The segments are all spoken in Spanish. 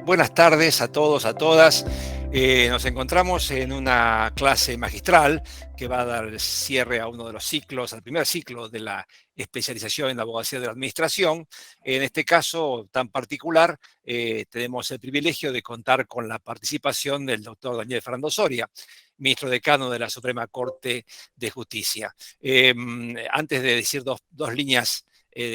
Buenas tardes a todos, a todas. Nos encontramos en una clase magistral que va a dar el cierre a uno de los ciclos, al primer ciclo de la especialización en la abogacía de la administración. En este caso tan particular, tenemos el privilegio de contar con la participación del doctor Daniel Fernando Soria, ministro decano de la Suprema Corte de Justicia. Antes de decir dos líneas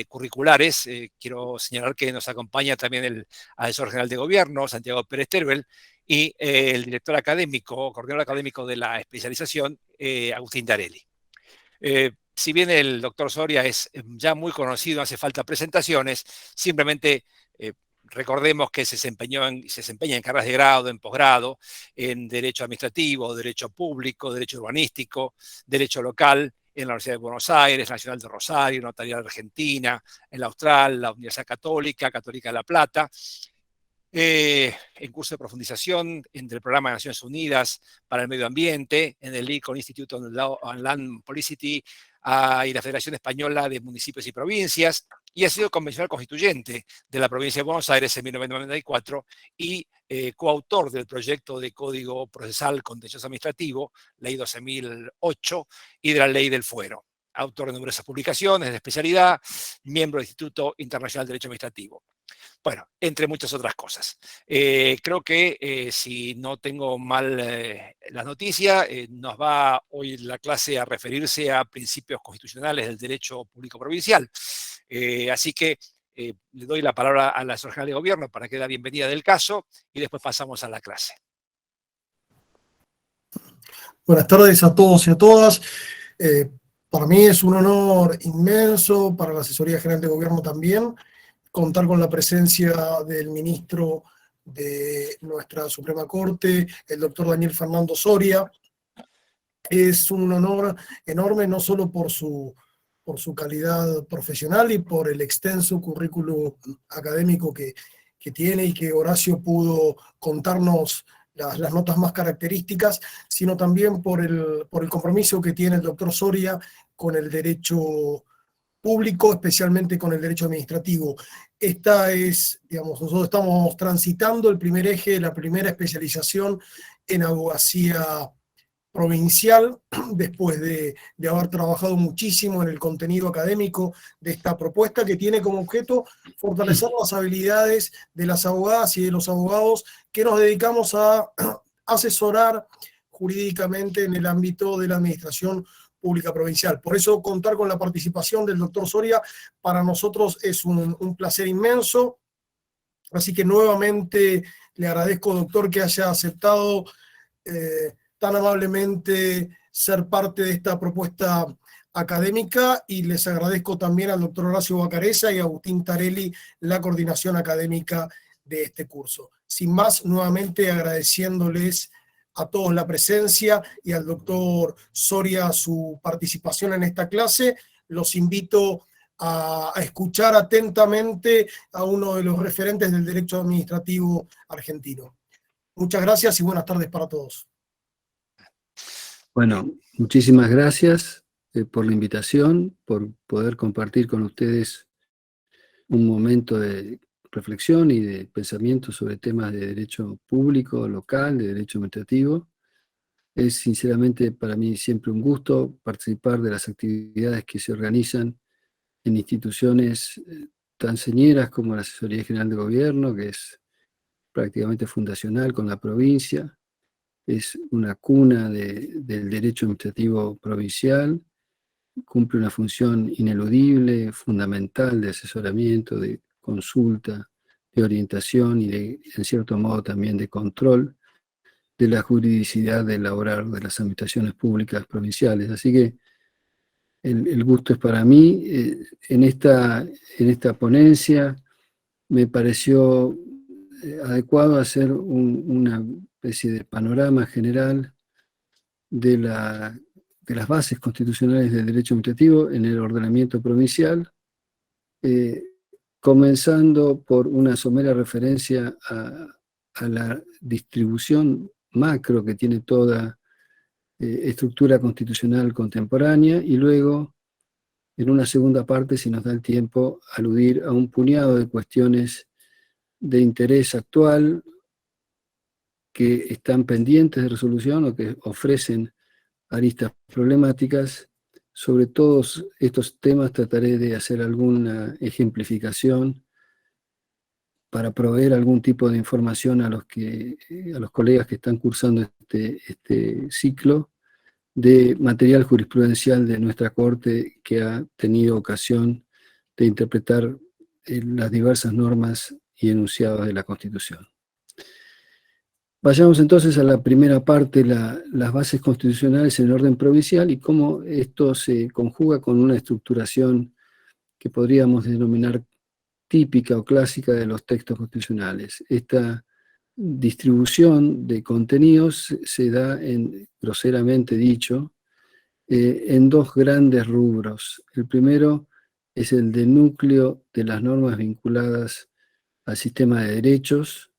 curriculares, quiero señalar que nos acompaña también el asesor general de gobierno, Santiago Pérez Teruel, y el director académico, coordinador académico de la especialización, Agustín Darelli. Si bien el doctor Soria es ya muy conocido, no hace falta presentaciones, simplemente recordemos que se desempeña en carreras de grado, en posgrado, en Derecho Administrativo, Derecho Público, Derecho Urbanístico, Derecho Local, en la Universidad de Buenos Aires, Nacional de Rosario, Notarial Argentina, en la Austral, la Universidad Católica, Católica de La Plata, en curso de profundización entre el Programa de Naciones Unidas para el Medio Ambiente, en el Lincoln Institute on Law and Land Policy y la Federación Española de Municipios y Provincias, y ha sido convencional constituyente de la provincia de Buenos Aires en 1994 y coautor del proyecto de Código Procesal Contencioso Administrativo, Ley 12.008, y de la Ley del Fuero. Autor de numerosas publicaciones de especialidad, miembro del Instituto Internacional de Derecho Administrativo. Bueno, entre muchas otras cosas. Creo que si no tengo mal la noticia, nos va hoy la clase a referirse a principios constitucionales del derecho público provincial. Así que le doy la palabra a la asesora general de gobierno para que dé la bienvenida del caso y después pasamos a la clase. Buenas tardes a todos y a todas. Para mí es un honor inmenso, para la Asesoría General de Gobierno también, contar con la presencia del ministro de nuestra Suprema Corte, el doctor Daniel Fernando Soria. Es un honor enorme, no solo por su calidad profesional y por el extenso currículo académico que tiene y que Horacio pudo contarnos las notas más características, sino también por el compromiso que tiene el doctor Soria con el derecho público, especialmente con el derecho administrativo. Esta es, digamos, nosotros estamos transitando el primer eje, la primera especialización en abogacía provincial, después de haber trabajado muchísimo en el contenido académico de esta propuesta, que tiene como objeto fortalecer las habilidades de las abogadas y de los abogados que nos dedicamos a asesorar jurídicamente en el ámbito de la administración pública provincial. Por eso contar con la participación del doctor Soria para nosotros es un placer inmenso. Así que nuevamente le agradezco, doctor, que haya aceptado tan amablemente ser parte de esta propuesta académica, y les agradezco también al doctor Horacio Bacareza y a Agustín Tarelli la coordinación académica de este curso. Sin más, nuevamente agradeciéndoles a todos la presencia y al doctor Soria su participación en esta clase, los invito a escuchar atentamente a uno de los referentes del derecho administrativo argentino. Muchas gracias y buenas tardes para todos. Bueno, muchísimas gracias por la invitación, por poder compartir con ustedes un momento de reflexión y de pensamiento sobre temas de derecho público, local, de derecho administrativo. Es sinceramente para mí siempre un gusto participar de las actividades que se organizan en instituciones tan señeras como la Asesoría General de Gobierno, que es prácticamente fundacional con la provincia. Es una cuna del derecho administrativo provincial, cumple una función ineludible, fundamental de asesoramiento, de consulta, de orientación y en cierto modo también de control de la juridicidad del obrar de las administraciones públicas provinciales. Así que el gusto es para mí. En esta ponencia me pareció adecuado hacer una especie de panorama general de las bases constitucionales del derecho administrativo en el ordenamiento provincial, comenzando por una somera referencia a la distribución macro que tiene toda estructura constitucional contemporánea, y luego, en una segunda parte, si nos da el tiempo, aludir a un puñado de cuestiones de interés actual que están pendientes de resolución o que ofrecen aristas problemáticas. Sobre todos estos temas trataré de hacer alguna ejemplificación para proveer algún tipo de información a los colegas que están cursando este ciclo de material jurisprudencial de nuestra Corte que ha tenido ocasión de interpretar las diversas normas y enunciados de la Constitución. Vayamos entonces a la primera parte, las bases constitucionales en orden provincial y cómo esto se conjuga con una estructuración que podríamos denominar típica o clásica de los textos constitucionales. Esta distribución de contenidos se da, groseramente dicho, en dos grandes rubros. El primero es el de núcleo de las normas vinculadas al sistema de derechos,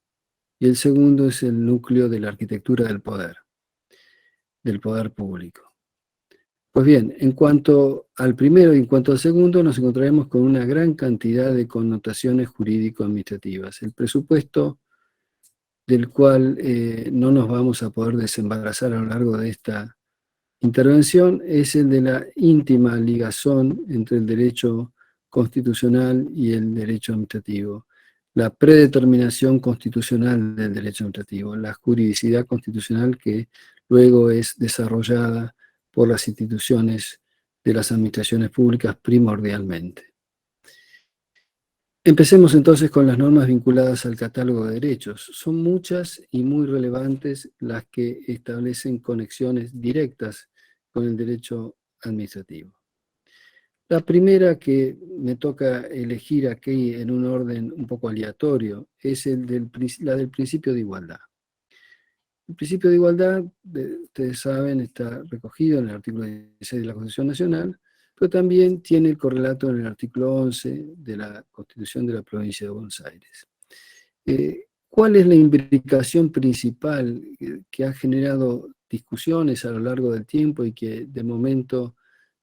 y el segundo es el núcleo de la arquitectura del poder público. Pues bien, en cuanto al primero y en cuanto al segundo, nos encontraremos con una gran cantidad de connotaciones jurídico-administrativas. El presupuesto del cual no nos vamos a poder desembarazar a lo largo de esta intervención es el de la íntima ligazón entre el derecho constitucional y el derecho administrativo. La predeterminación constitucional del derecho administrativo, la juridicidad constitucional que luego es desarrollada por las instituciones de las administraciones públicas primordialmente. Empecemos entonces con las normas vinculadas al catálogo de derechos. Son muchas y muy relevantes las que establecen conexiones directas con el derecho administrativo. La primera que me toca elegir aquí en un orden un poco aleatorio es la del principio de igualdad. El principio de igualdad, ustedes saben, está recogido en el artículo 16 de la Constitución Nacional, pero también tiene el correlato en el artículo 11 de la Constitución de la Provincia de Buenos Aires. ¿Cuál es la imbricación principal que ha generado discusiones a lo largo del tiempo y que de momento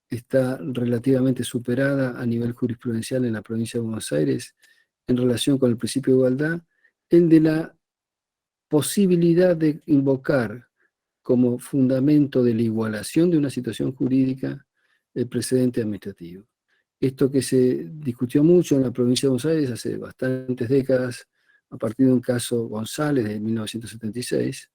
está relativamente superada a nivel jurisprudencial en la provincia de Buenos Aires en relación con el principio de igualdad? El de la posibilidad de invocar como fundamento de la igualación de una situación jurídica el precedente administrativo. Esto que se discutió mucho en la provincia de Buenos Aires hace bastantes décadas, a partir de un caso González de 1976,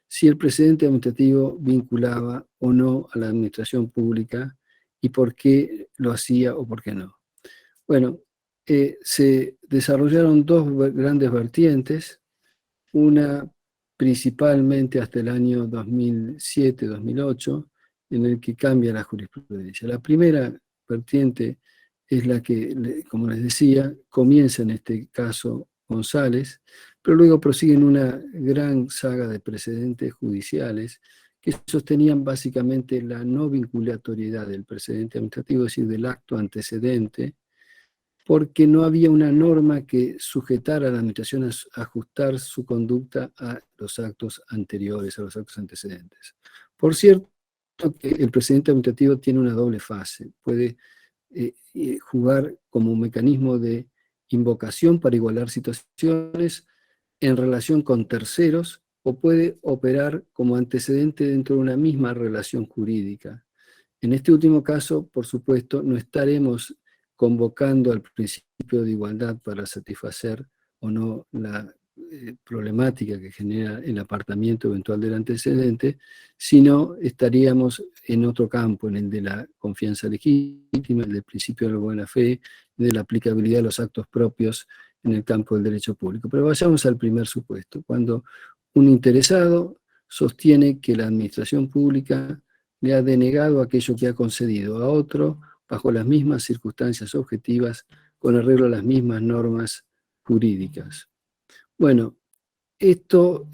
si el precedente administrativo vinculaba o no a la administración pública y por qué lo hacía o por qué no. Bueno, se desarrollaron dos grandes vertientes, una principalmente hasta el año 2007-2008, en el que cambia la jurisprudencia. La primera vertiente es la que, como les decía, comienza en este caso González, pero luego prosiguen una gran saga de precedentes judiciales que sostenían básicamente la no vinculatoriedad del precedente administrativo, es decir, del acto antecedente, porque no había una norma que sujetara a la administración a ajustar su conducta a los actos anteriores, a los actos antecedentes. Por cierto, que el precedente administrativo tiene una doble fase. Puede jugar como un mecanismo de invocación para igualar situaciones en relación con terceros, o puede operar como antecedente dentro de una misma relación jurídica. En este último caso, por supuesto, no estaremos convocando al principio de igualdad para satisfacer o no la problemática que genera el apartamiento eventual del antecedente, sino estaríamos en otro campo, en el de la confianza legítima, el del principio de la buena fe, de la aplicabilidad de los actos propios en el campo del derecho público. Pero vayamos al primer supuesto, cuando un interesado sostiene que la administración pública le ha denegado aquello que ha concedido a otro bajo las mismas circunstancias objetivas, con arreglo a las mismas normas jurídicas. Bueno, esto,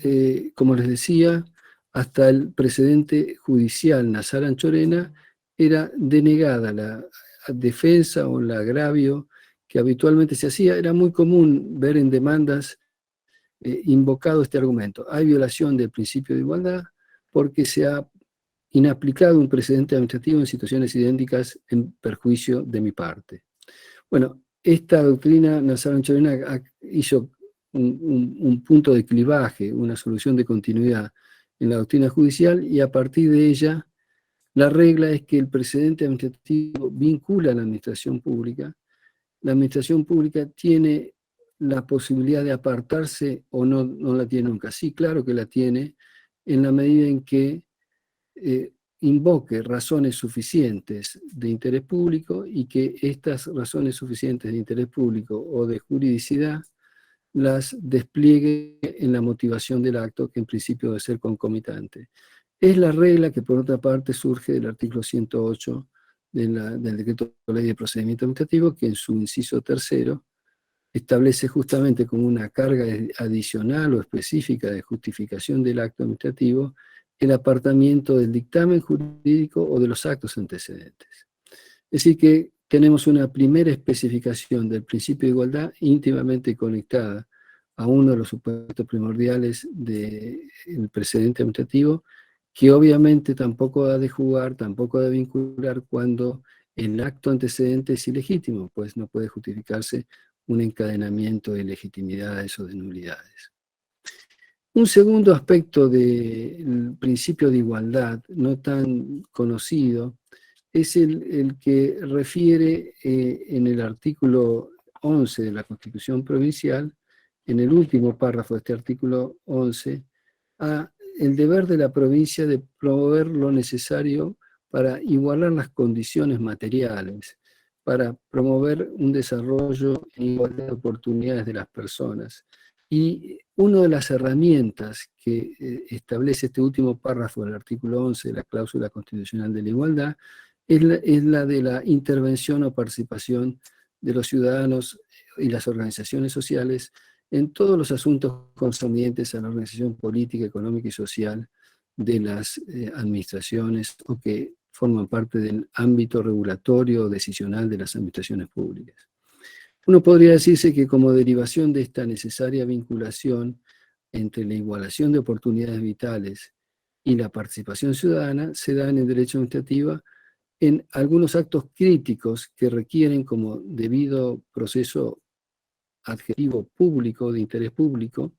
como les decía, hasta el precedente judicial Nazar Anchorena era denegada la defensa o el agravio que habitualmente se hacía. Era muy común ver en demandas invocado este argumento. Hay violación del principio de igualdad porque se ha inaplicado un precedente administrativo en situaciones idénticas en perjuicio de mi parte. Bueno, esta doctrina Nazar Anchorena hizo un punto de clivaje, una solución de continuidad en la doctrina judicial, y a partir de ella la regla es que el precedente administrativo vincula a la administración pública. La administración pública tiene la posibilidad de apartarse o no, no la tiene nunca. Sí, claro que la tiene, en la medida en que invoque razones suficientes de interés público y que estas razones suficientes de interés público o de juridicidad las despliegue en la motivación del acto, que en principio debe ser concomitante. Es la regla que, por otra parte, surge del artículo 108 del Decreto de Ley de Procedimiento Administrativo, que en su inciso tercero establece justamente como una carga adicional o específica de justificación del acto administrativo el apartamiento del dictamen jurídico o de los actos antecedentes. Es decir, que tenemos una primera especificación del principio de igualdad íntimamente conectada a uno de los supuestos primordiales del precedente administrativo, que obviamente tampoco ha de jugar, tampoco ha de vincular cuando el acto antecedente es ilegítimo, pues no puede justificarse un encadenamiento de ilegitimidades o de nulidades. Un segundo aspecto del principio de igualdad, no tan conocido, es el que refiere en el artículo 11 de la Constitución Provincial, en el último párrafo de este artículo 11, a el deber de la provincia de promover lo necesario para igualar las condiciones materiales, para promover un desarrollo en igualdad de oportunidades de las personas. Y una de las herramientas que establece este último párrafo del artículo 11 de la cláusula constitucional de la igualdad es la de la intervención o participación de los ciudadanos y las organizaciones sociales en todos los asuntos concernientes a la organización política, económica y social de las administraciones o que forman parte del ámbito regulatorio o decisional de las administraciones públicas. Uno podría decirse que como derivación de esta necesaria vinculación entre la igualación de oportunidades vitales y la participación ciudadana, se da en el derecho administrativo en algunos actos críticos que requieren como debido proceso adjetivo público, de interés público,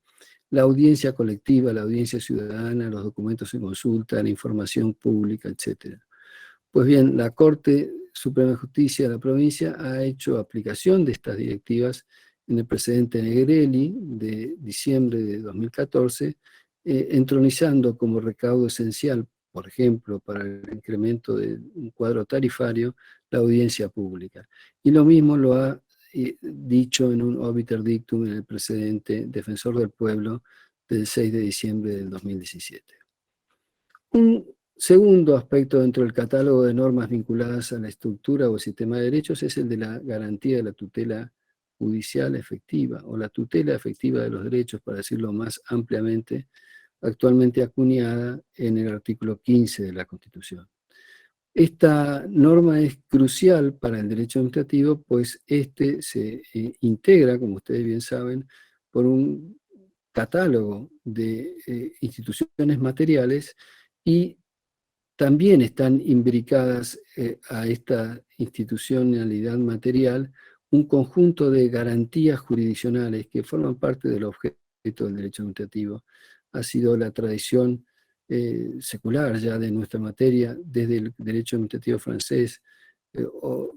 la audiencia colectiva, la audiencia ciudadana, los documentos en consulta, la información pública, etc. Pues bien, la Corte Suprema de Justicia de la provincia ha hecho aplicación de estas directivas en el precedente Negrelli de diciembre de 2014, entronizando como recaudo esencial, por ejemplo, para el incremento de un cuadro tarifario, la audiencia pública. Y lo mismo lo ha dicho en un obiter dictum en el precedente Defensor del Pueblo del 6 de diciembre del 2017. Un segundo aspecto dentro del catálogo de normas vinculadas a la estructura o sistema de derechos es el de la garantía de la tutela judicial efectiva o la tutela efectiva de los derechos, para decirlo más ampliamente, actualmente acuñada en el artículo 15 de la Constitución. Esta norma es crucial para el derecho administrativo, pues este se integra, como ustedes bien saben, por un catálogo de instituciones materiales y también están imbricadas a esta institucionalidad material un conjunto de garantías jurisdiccionales que forman parte del objeto del derecho administrativo. Ha sido la tradición secular ya de nuestra materia, desde el derecho administrativo francés,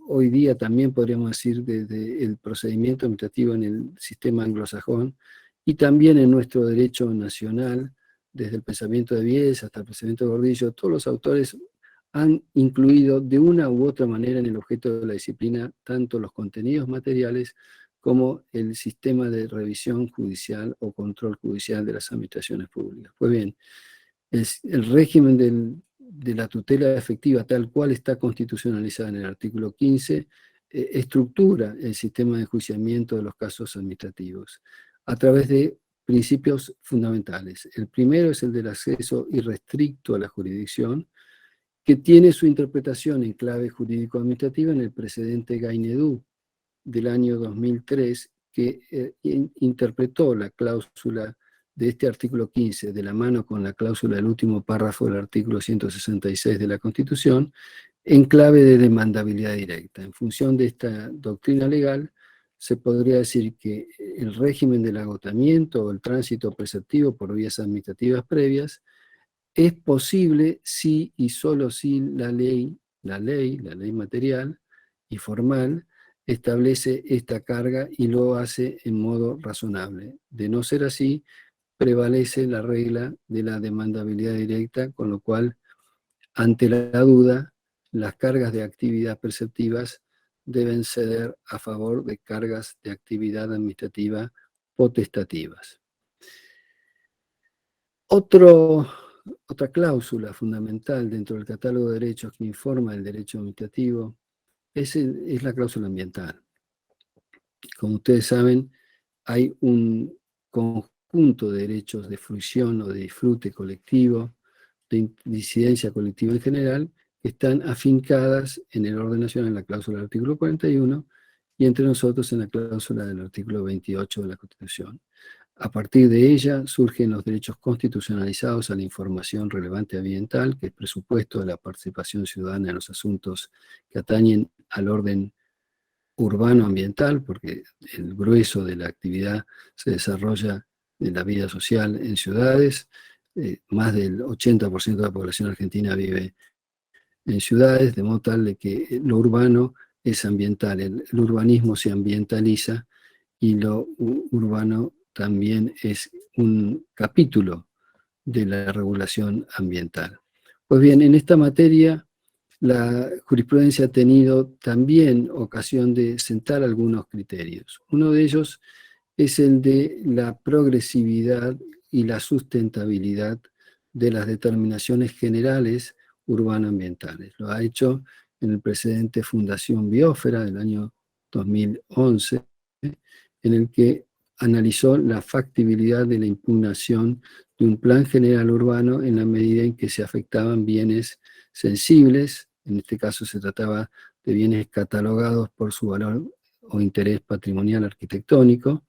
hoy día también podríamos decir desde el procedimiento administrativo en el sistema anglosajón, y también en nuestro derecho nacional, desde el pensamiento de Bies hasta el pensamiento de Gordillo. Todos los autores han incluido de una u otra manera en el objeto de la disciplina tanto los contenidos materiales como el sistema de revisión judicial o control judicial de las administraciones públicas. Pues bien, el régimen de la tutela efectiva, tal cual está constitucionalizada en el artículo 15, estructura el sistema de enjuiciamiento de los casos administrativos a través de principios fundamentales. El primero es el del acceso irrestricto a la jurisdicción, que tiene su interpretación en clave jurídico-administrativa en el precedente Gainedú del año 2003, que interpretó la cláusula de este artículo 15 de la mano con la cláusula del último párrafo del artículo 166 de la Constitución en clave de demandabilidad directa. En función de esta doctrina legal, se podría decir que el régimen del agotamiento o el tránsito preceptivo por vías administrativas previas es posible si y solo si la ley material y formal, establece esta carga y lo hace en modo razonable. De no ser así, prevalece la regla de la demandabilidad directa, con lo cual, ante la duda, las cargas de actividad perceptivas deben ceder a favor de cargas de actividad administrativa potestativas. Otra cláusula fundamental dentro del catálogo de derechos que informa el derecho administrativo es la cláusula ambiental. Como ustedes saben, hay un conjunto de derechos de fruición o de disfrute colectivo, de incidencia colectiva en general, que están afincadas en el orden nacional en la cláusula del artículo 41 y entre nosotros en la cláusula del artículo 28 de la Constitución. A partir de ella surgen los derechos constitucionalizados a la información relevante ambiental, que es presupuesto de la participación ciudadana en los asuntos que atañen al orden urbano ambiental, porque el grueso de la actividad se desarrolla en la vida social en ciudades. Más del 80% de la población argentina vive en ciudades, de modo tal de que lo urbano es ambiental, el urbanismo se ambientaliza y lo urbano también es un capítulo de la regulación ambiental. Pues bien, en esta materia la jurisprudencia ha tenido también ocasión de sentar algunos criterios. Uno de ellos es el de la progresividad y la sustentabilidad de las determinaciones generales urbanoambientales. Lo ha hecho en el precedente Fundación Biosfera del año 2011, en el que analizó la factibilidad de la impugnación de un plan general urbano en la medida en que se afectaban bienes sensibles. En este caso se trataba de bienes catalogados por su valor o interés patrimonial arquitectónico,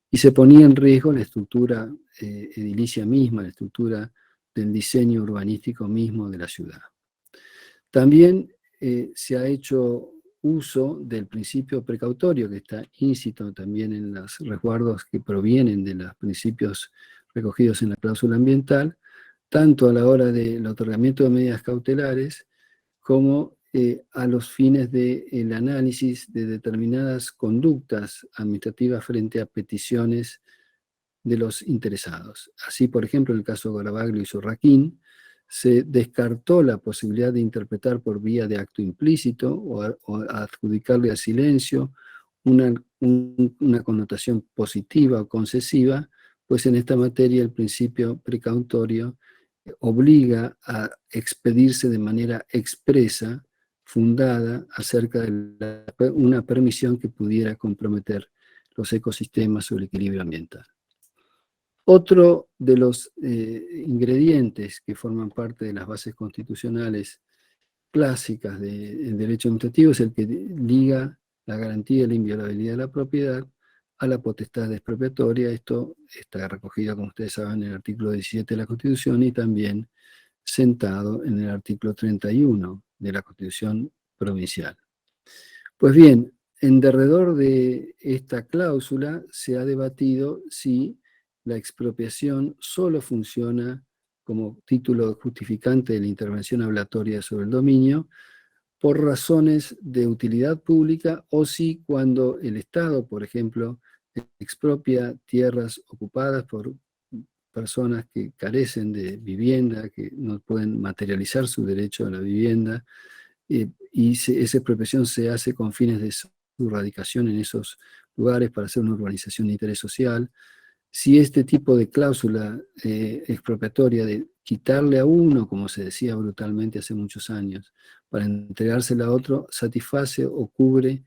y se ponía en riesgo la estructura edilicia misma, la estructura del diseño urbanístico mismo de la ciudad. También se ha hecho uso del principio precautorio, que está íncito también en los resguardos que provienen de los principios recogidos en la cláusula ambiental, tanto a la hora del otorgamiento de medidas cautelares como a los fines del análisis de determinadas conductas administrativas frente a peticiones de los interesados. Así, por ejemplo, en el caso Garabaglio y Sorraquín, se descartó la posibilidad de interpretar por vía de acto implícito o adjudicarle al silencio una connotación positiva o concesiva, pues en esta materia el principio precautorio obliga a expedirse de manera expresa, fundada, acerca de una permisión que pudiera comprometer los ecosistemas o el equilibrio ambiental. Otro de los ingredientes que forman parte de las bases constitucionales clásicas del derecho administrativo es el que liga la garantía de la inviolabilidad de la propiedad a la potestad expropiatoria. Esto está recogido, como ustedes saben, en el artículo 17 de la Constitución y también sentado en el artículo 31 de la Constitución provincial. Pues bien, en derredor de esta cláusula se ha debatido si la expropiación solo funciona como título justificante de la intervención ablatoria sobre el dominio por razones de utilidad pública, o si cuando el Estado, por ejemplo, expropia tierras ocupadas por personas que carecen de vivienda, que no pueden materializar su derecho a la vivienda, y esa expropiación se hace con fines de su radicación en esos lugares para hacer una urbanización de interés social. Si este tipo de cláusula expropiatoria de quitarle a uno, como se decía brutalmente hace muchos años, para entregársela a otro, satisface o cubre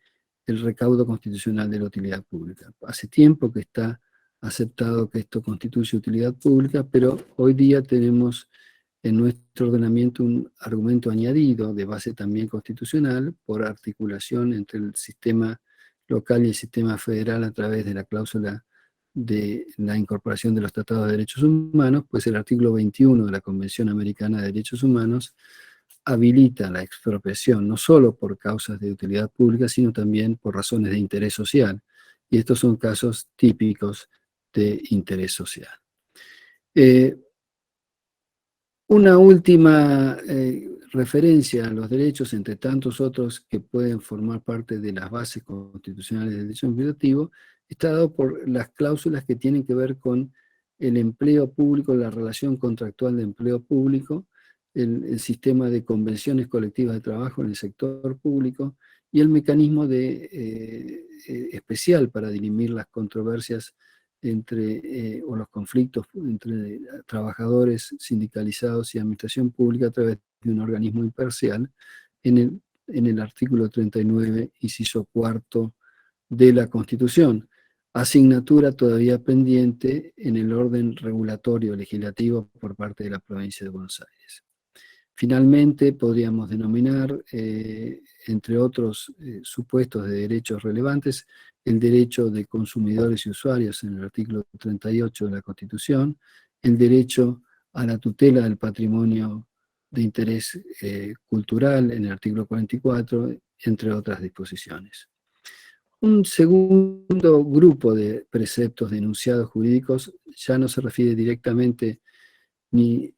el recaudo constitucional de la utilidad pública. Hace tiempo que está aceptado que esto constituye utilidad pública, pero hoy día tenemos en nuestro ordenamiento un argumento añadido de base también constitucional por articulación entre el sistema local y el sistema federal a través de la cláusula de la incorporación de los tratados de derechos humanos, pues el artículo 21 de la Convención Americana de Derechos Humanos habilita la expropiación no solo por causas de utilidad pública, sino también por razones de interés social. y estos son casos típicos de interés social. Una última referencia a los derechos, entre tantos otros que pueden formar parte de las bases constitucionales del derecho administrativo, está dado por las cláusulas que tienen que ver con el empleo público, la relación contractual de empleo público, el sistema de convenciones colectivas de trabajo en el sector público y el mecanismo especial para dirimir las controversias o los conflictos entre trabajadores sindicalizados y administración pública a través de un organismo imparcial en el artículo 39, inciso cuarto de la Constitución, asignatura todavía pendiente en el orden regulatorio legislativo por parte de la provincia de Buenos Aires. Finalmente, podríamos denominar, entre otros supuestos de derechos relevantes, el derecho de consumidores y usuarios en el artículo 38 de la Constitución, el derecho a la tutela del patrimonio de interés cultural en el artículo 44, entre otras disposiciones. Un segundo grupo de preceptos de enunciados jurídicos ya no se refiere directamente ni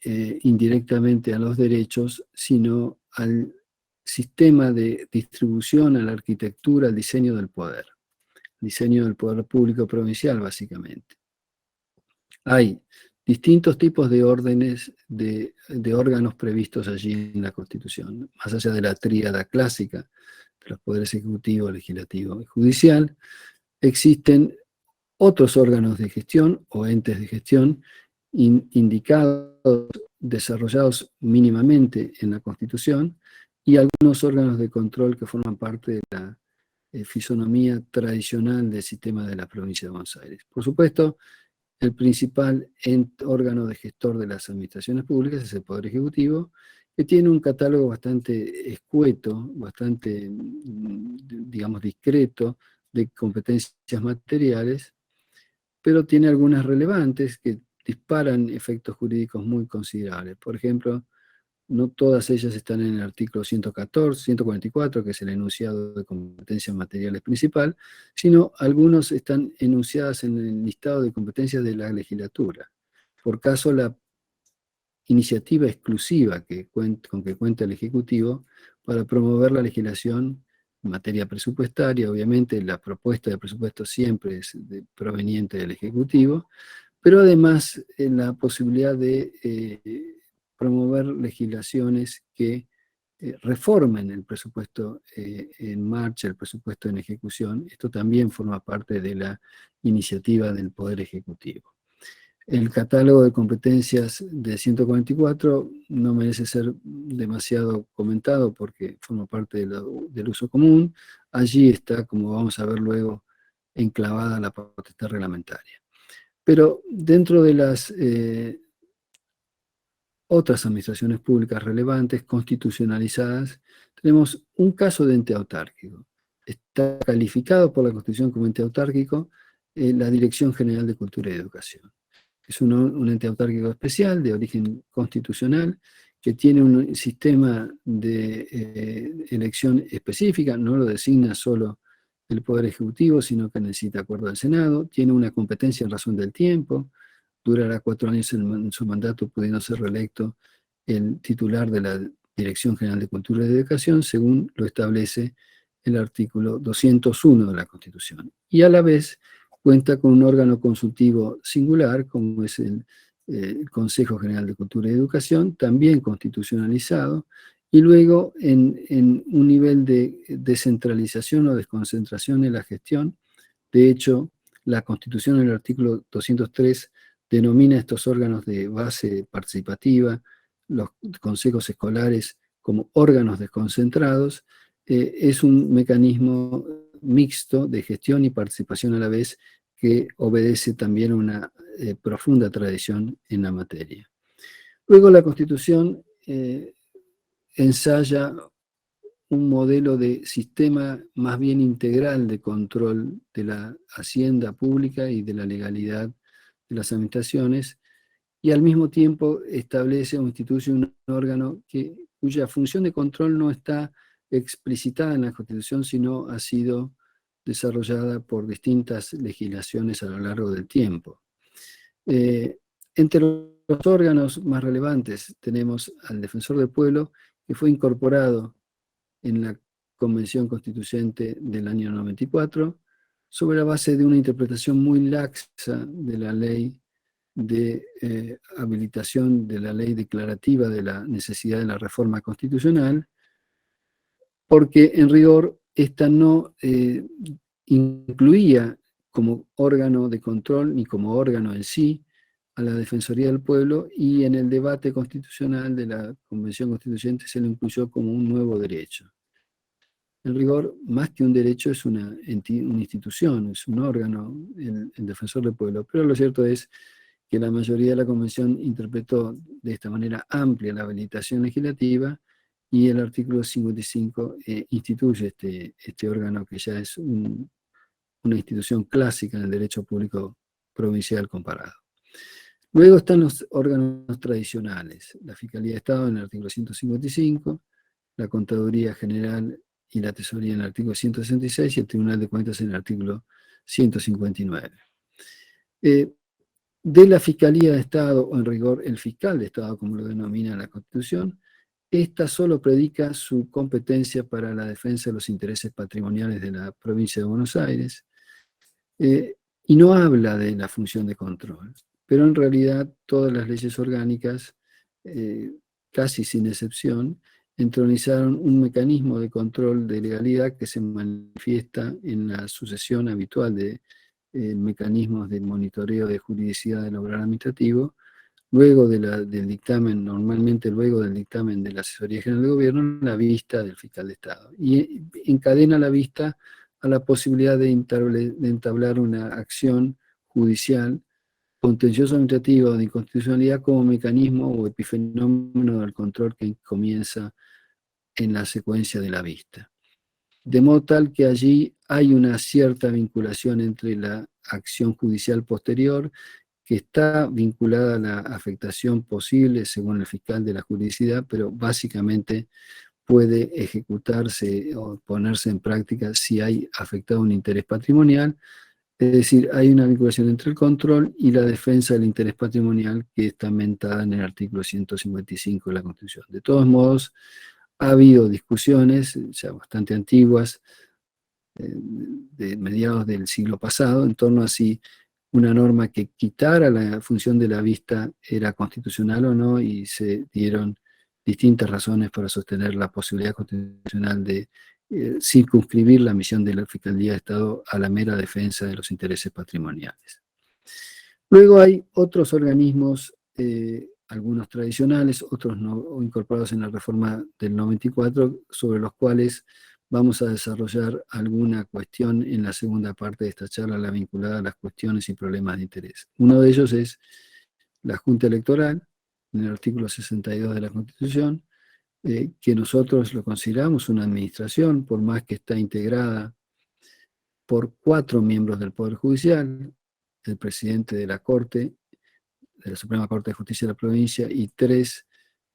indirectamente a los derechos, sino al sistema de distribución, a la arquitectura, al diseño del poder público provincial, básicamente. Hay distintos tipos de órdenes, de órganos previstos allí en la Constitución, más allá de la tríada clásica de los poderes ejecutivo, legislativo y judicial. Existen otros órganos de gestión o entes de gestión indicados, desarrollados mínimamente en la Constitución, y algunos órganos de control que forman parte de la fisonomía tradicional del sistema de la provincia de Buenos Aires. Por supuesto, el principal órgano de gestor de las administraciones públicas es el Poder Ejecutivo, que tiene un catálogo bastante escueto, bastante, digamos, discreto de competencias materiales, pero tiene algunas relevantes que disparan efectos jurídicos muy considerables. Por ejemplo, no todas ellas están en el artículo 144, que es el enunciado de competencias materiales principal, sino algunos están enunciadas en el listado de competencias de la legislatura. Por caso, la iniciativa exclusiva con que cuenta el Ejecutivo para promover la legislación en materia presupuestaria. Obviamente la propuesta de presupuesto siempre es proveniente del Ejecutivo, pero además la posibilidad de promover legislaciones que reformen el presupuesto en marcha, el presupuesto en ejecución. Esto también forma parte de la iniciativa del Poder Ejecutivo. El catálogo de competencias de 144 no merece ser demasiado comentado porque forma parte del uso común. Allí está, como vamos a ver luego, enclavada la potestad reglamentaria. Pero dentro de las otras administraciones públicas relevantes, constitucionalizadas, tenemos un caso de ente autárquico. Está calificado por la Constitución como ente autárquico la Dirección General de Cultura y Educación. Es un ente autárquico especial de origen constitucional que tiene un sistema de elección específica, no lo designa solo el Poder Ejecutivo, sino que necesita acuerdo del Senado, tiene una competencia en razón del tiempo, durará 4 años en su mandato, pudiendo ser reelecto el titular de la Dirección General de Cultura y Educación, según lo establece el artículo 201 de la Constitución. Y a la vez cuenta con un órgano consultivo singular, como es el Consejo General de Cultura y Educación, también constitucionalizado, y luego en un nivel de descentralización o desconcentración en la gestión. De hecho, la Constitución en el artículo 203 denomina estos órganos de base participativa, los consejos escolares, como órganos desconcentrados. Es un mecanismo mixto de gestión y participación a la vez que obedece también a una profunda tradición en la materia. Luego la Constitución ensaya un modelo de sistema más bien integral de control de la hacienda pública y de la legalidad de las administraciones, y al mismo tiempo establece o instituye un órgano cuya función de control no está explicitada en la Constitución, sino ha sido desarrollada por distintas legislaciones a lo largo del tiempo. Entre los órganos más relevantes tenemos al Defensor del Pueblo, que fue incorporado en la Convención Constituyente del año 94, sobre la base de una interpretación muy laxa de la ley de habilitación, de la ley declarativa de la necesidad de la reforma constitucional, porque en rigor esta no incluía como órgano de control ni como órgano en sí a la Defensoría del Pueblo, y en el debate constitucional de la Convención Constituyente se lo incluyó como un nuevo derecho. En rigor, más que un derecho, es una institución, es un órgano, el Defensor del Pueblo. Pero lo cierto es que la mayoría de la Convención interpretó de esta manera amplia la habilitación legislativa, y el artículo 55 instituye este órgano, que ya es una institución clásica en el derecho público provincial comparado. Luego están los órganos tradicionales: la Fiscalía de Estado en el artículo 155, la Contaduría General y la Tesorería en el artículo 166, y el Tribunal de Cuentas en el artículo 159. De la Fiscalía de Estado, o en rigor el Fiscal de Estado, como lo denomina la Constitución, esta solo predica su competencia para la defensa de los intereses patrimoniales de la provincia de Buenos Aires, y no habla de la función de control. Pero en realidad todas las leyes orgánicas, casi sin excepción, entronizaron un mecanismo de control de legalidad que se manifiesta en la sucesión habitual de mecanismos de monitoreo de juridicidad del obrar administrativo, luego del dictamen, normalmente luego del dictamen de la Asesoría General de Gobierno, la vista del Fiscal de Estado. Y encadena la vista a la posibilidad de entablar una acción judicial contencioso administrativo o de inconstitucionalidad como mecanismo o epifenómeno del control que comienza en la secuencia de la vista. De modo tal que allí hay una cierta vinculación entre la acción judicial posterior, que está vinculada a la afectación posible, según el fiscal, de la juridicidad, pero básicamente puede ejecutarse o ponerse en práctica si hay afectado un interés patrimonial. Es decir, hay una vinculación entre el control y la defensa del interés patrimonial, que está mentada en el artículo 155 de la Constitución. De todos modos, ha habido discusiones ya bastante antiguas, de mediados del siglo pasado, en torno a si una norma que quitara la función de la vista era constitucional o no, y se dieron distintas razones para sostener la posibilidad constitucional de circunscribir la misión de la Fiscalía de Estado a la mera defensa de los intereses patrimoniales. Luego hay otros organismos, algunos tradicionales, otros no, incorporados en la reforma del 94, sobre los cuales vamos a desarrollar alguna cuestión en la segunda parte de esta charla, la vinculada a las cuestiones y problemas de interés. Uno de ellos es la Junta Electoral, en el artículo 62 de la Constitución, que nosotros lo consideramos una administración, por más que está integrada por 4 miembros del Poder Judicial, el presidente de la Corte, de la Suprema Corte de Justicia de la provincia, y 3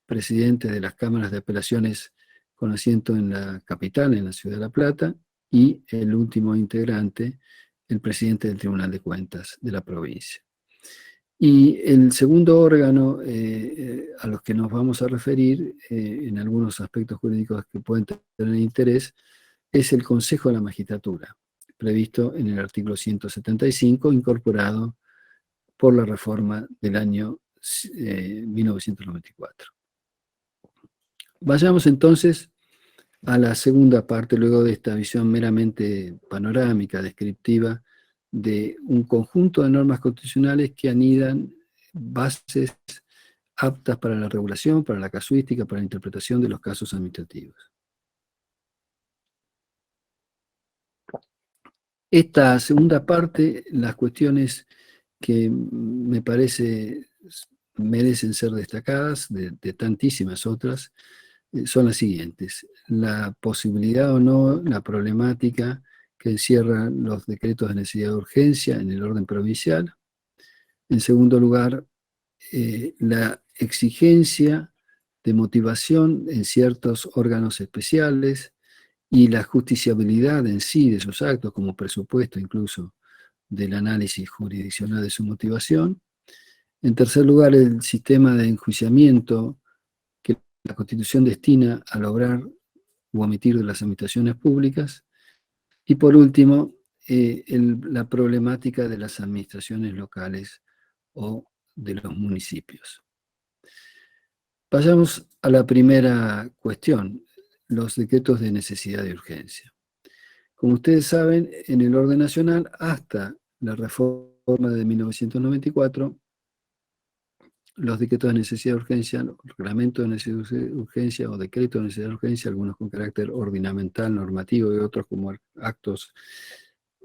presidentes de las cámaras de apelaciones con asiento en la capital, en la ciudad de La Plata, y el último integrante, el presidente del Tribunal de Cuentas de la provincia. Y el segundo órgano a los que nos vamos a referir en algunos aspectos jurídicos que pueden tener interés es el Consejo de la Magistratura, previsto en el artículo 175, incorporado por la reforma del año 1994. Vayamos entonces a la segunda parte, luego de esta visión meramente panorámica, descriptiva, de un conjunto de normas constitucionales que anidan bases aptas para la regulación, para la casuística, para la interpretación de los casos administrativos. Esta segunda parte, las cuestiones que me parece merecen ser destacadas, de tantísimas otras, son las siguientes: la posibilidad o no, la problemática que encierran los decretos de necesidad de urgencia en el orden provincial. En segundo lugar, la exigencia de motivación en ciertos órganos especiales, y la justiciabilidad en sí de sus actos, como presupuesto incluso del análisis jurisdiccional de su motivación. En tercer lugar, el sistema de enjuiciamiento que la Constitución destina a lograr u omitir de las administraciones públicas. Y por último, la problemática de las administraciones locales o de los municipios. Pasamos a la primera cuestión, los decretos de necesidad y urgencia. Como ustedes saben, en el orden nacional, hasta la reforma de 1994, los decretos de necesidad de urgencia, los reglamentos de necesidad de urgencia o decretos de necesidad de urgencia, algunos con carácter ordinamental, normativo y otros como actos,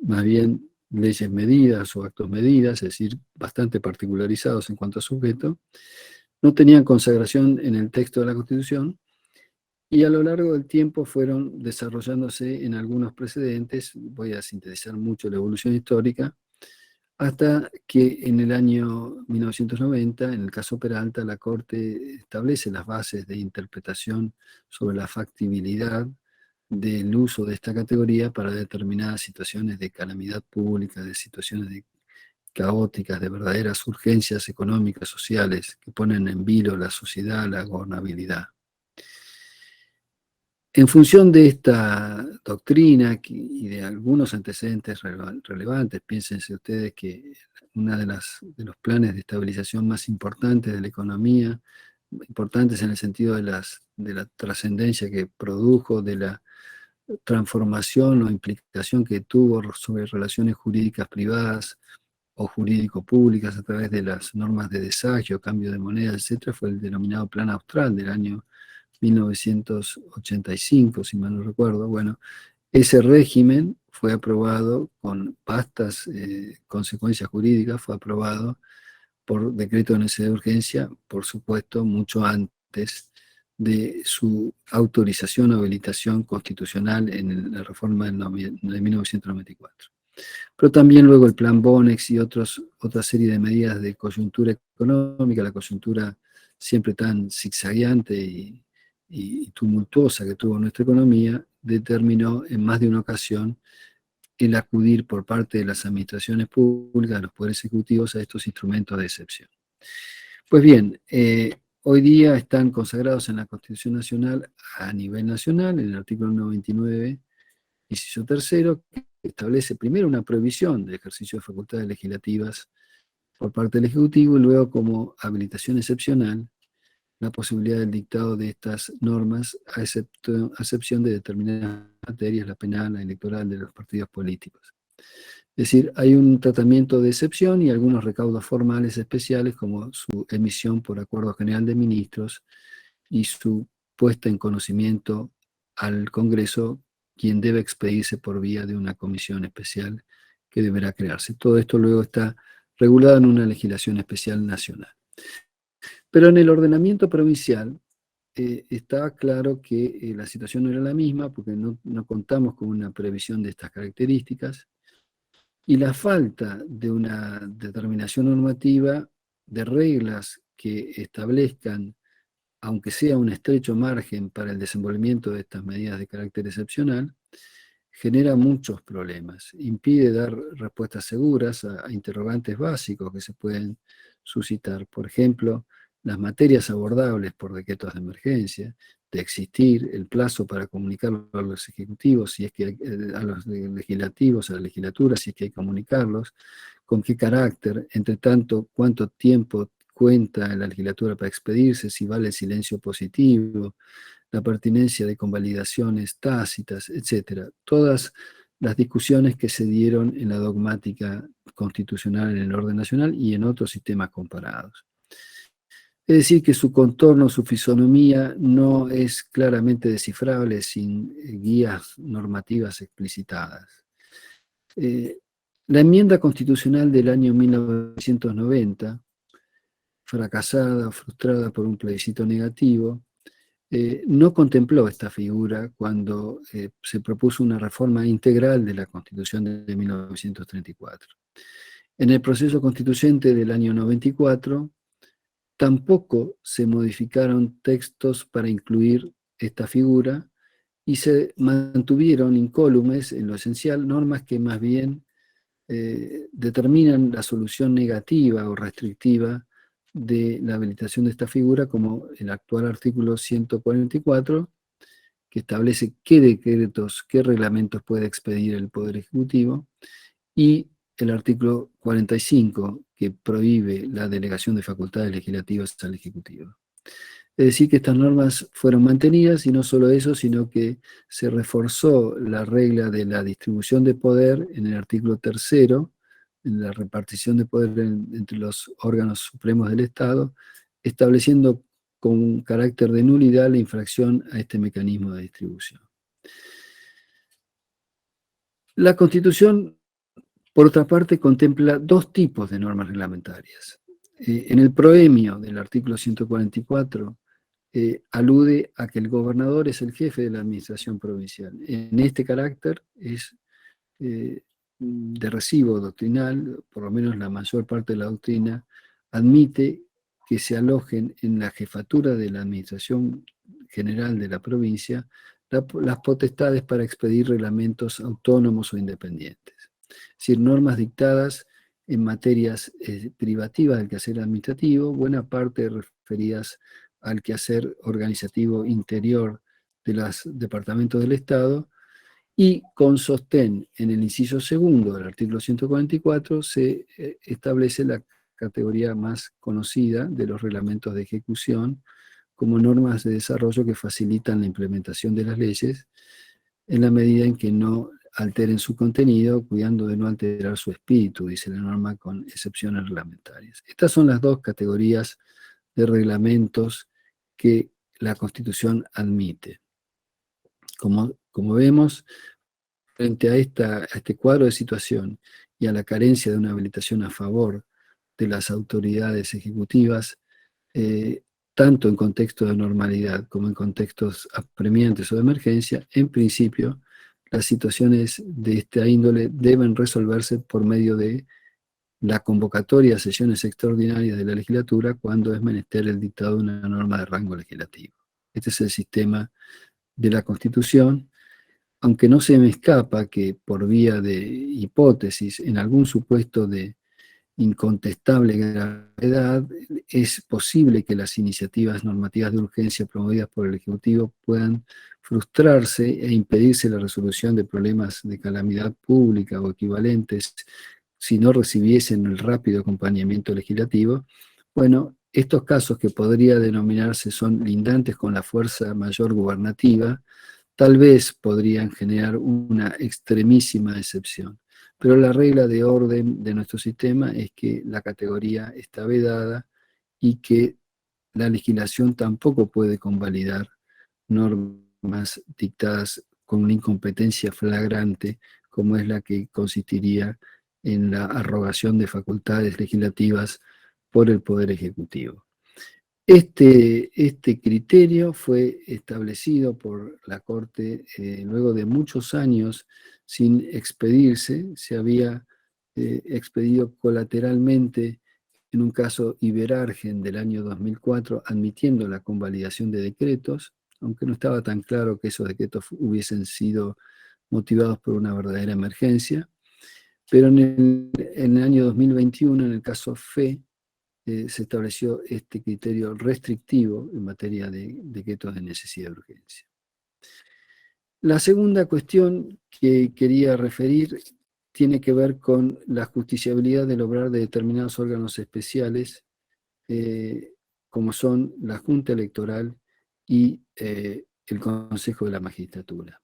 más bien leyes medidas o actos medidas, es decir, bastante particularizados en cuanto a sujeto, no tenían consagración en el texto de la Constitución y a lo largo del tiempo fueron desarrollándose en algunos precedentes. Voy a sintetizar mucho la evolución histórica, hasta que en el año 1990, en el caso Peralta, la Corte establece las bases de interpretación sobre la factibilidad del uso de esta categoría para determinadas situaciones de calamidad pública, de situaciones caóticas, de verdaderas urgencias económicas, sociales, que ponen en vilo la sociedad, la gobernabilidad. En función de esta doctrina y de algunos antecedentes relevantes, piénsense ustedes que uno de los planes de estabilización más importantes de la economía, importantes en el sentido de la trascendencia que produjo, de la transformación o implicación que tuvo sobre relaciones jurídicas privadas o jurídico-públicas a través de las normas de desagio, cambio de moneda, etc., fue el denominado Plan Austral del año 1985, si mal no recuerdo. Bueno, ese régimen fue aprobado con vastas consecuencias jurídicas, fue aprobado por decreto de necesidad de urgencia, por supuesto, mucho antes de su autorización o habilitación constitucional en la reforma de 1994. Pero también luego el plan Bonex y otra serie de medidas de coyuntura económica, la coyuntura siempre tan zigzagueante y tumultuosa que tuvo nuestra economía, determinó en más de una ocasión el acudir por parte de las administraciones públicas, de los poderes ejecutivos, a estos instrumentos de excepción. Pues bien, hoy día están consagrados en la Constitución Nacional a nivel nacional, en el artículo 99, inciso tercero, que establece primero una prohibición de ejercicio de facultades legislativas por parte del Ejecutivo y luego como habilitación excepcional la posibilidad del dictado de estas normas a excepción de determinadas materias, la penal, la electoral, de los partidos políticos. Es decir, hay un tratamiento de excepción y algunos recaudos formales especiales como su emisión por acuerdo general de ministros y su puesta en conocimiento al Congreso, quien debe expedirse por vía de una comisión especial que deberá crearse. Todo esto luego está regulado en una legislación especial nacional. Pero en el ordenamiento provincial está claro que la situación no era la misma porque no contamos con una previsión de estas características y la falta de una determinación normativa de reglas que establezcan, aunque sea un estrecho margen para el desenvolvimiento de estas medidas de carácter excepcional, genera muchos problemas. Impide dar respuestas seguras a interrogantes básicos que se pueden suscitar. Por ejemplo, las materias abordables por decretos de emergencia, de existir el plazo para comunicarlo a los ejecutivos, si es que a los legislativos, a la legislatura, si es que hay que comunicarlos, con qué carácter, entre tanto, cuánto tiempo cuenta la legislatura para expedirse, si vale el silencio positivo, la pertinencia de convalidaciones tácitas, etc. Todas las discusiones que se dieron en la dogmática constitucional en el orden nacional y en otros sistemas comparados. Es decir, que su contorno, su fisonomía no es claramente descifrable sin guías normativas explicitadas. La enmienda constitucional del año 1990, fracasada, frustrada por un plebiscito negativo, no contempló esta figura cuando se propuso una reforma integral de la Constitución de 1934. En el proceso constituyente del año 94, tampoco se modificaron textos para incluir esta figura y se mantuvieron incólumes en lo esencial normas que más bien determinan la solución negativa o restrictiva de la habilitación de esta figura, como el actual artículo 144, que establece qué decretos, qué reglamentos puede expedir el Poder Ejecutivo, y el artículo 45, que prohíbe la delegación de facultades legislativas al Ejecutivo. Es decir, que estas normas fueron mantenidas, y no solo eso, sino que se reforzó la regla de la distribución de poder en el artículo 3, en la repartición de poder entre los órganos supremos del Estado, estableciendo con carácter de nulidad la infracción a este mecanismo de distribución. La Constitución, por otra parte, contempla dos tipos de normas reglamentarias. En el proemio del artículo 144, alude a que el gobernador es el jefe de la administración provincial. En este carácter es de recibo doctrinal, por lo menos la mayor parte de la doctrina, admite que se alojen en la jefatura de la administración general de la provincia las potestades para expedir reglamentos autónomos o independientes. Es decir, normas dictadas en materias privativas del quehacer administrativo, buena parte referidas al quehacer organizativo interior de los departamentos del Estado, y con sostén en el inciso segundo del artículo 144 se establece la categoría más conocida de los reglamentos de ejecución como normas de desarrollo que facilitan la implementación de las leyes en la medida en que no alteren su contenido, cuidando de no alterar su espíritu, dice la norma, con excepciones reglamentarias. Estas son las dos categorías de reglamentos que la Constitución admite. Como vemos, frente a este cuadro de situación y a la carencia de una habilitación a favor de las autoridades ejecutivas, tanto en contextos de normalidad como en contextos apremiantes o de emergencia, en principio, las situaciones de esta índole deben resolverse por medio de la convocatoria a sesiones extraordinarias de la legislatura cuando es menester el dictado de una norma de rango legislativo. Este es el sistema de la Constitución, aunque no se me escapa que por vía de hipótesis, en algún supuesto de incontestable gravedad, es posible que las iniciativas normativas de urgencia promovidas por el Ejecutivo puedan frustrarse e impedirse la resolución de problemas de calamidad pública o equivalentes si no recibiesen el rápido acompañamiento legislativo. Bueno, estos casos, que podría denominarse son lindantes con la fuerza mayor gubernativa, tal vez podrían generar una extremísima excepción. Pero la regla de orden de nuestro sistema es que la categoría está vedada y que la legislación tampoco puede convalidar normas dictadas con una incompetencia flagrante, como es la que consistiría en la arrogación de facultades legislativas por el Poder Ejecutivo. Este criterio fue establecido por la Corte luego de muchos años sin expedirse. Se había expedido colateralmente en un caso Iberargen del año 2004, admitiendo la convalidación de decretos, aunque no estaba tan claro que esos decretos hubiesen sido motivados por una verdadera emergencia. Pero en el año 2021, en el caso FE, se estableció este criterio restrictivo en materia de decretos de necesidad de urgencia. La segunda cuestión que quería referir tiene que ver con la justiciabilidad del obrar de determinados órganos especiales, como son la Junta Electoral y el Consejo de la Magistratura.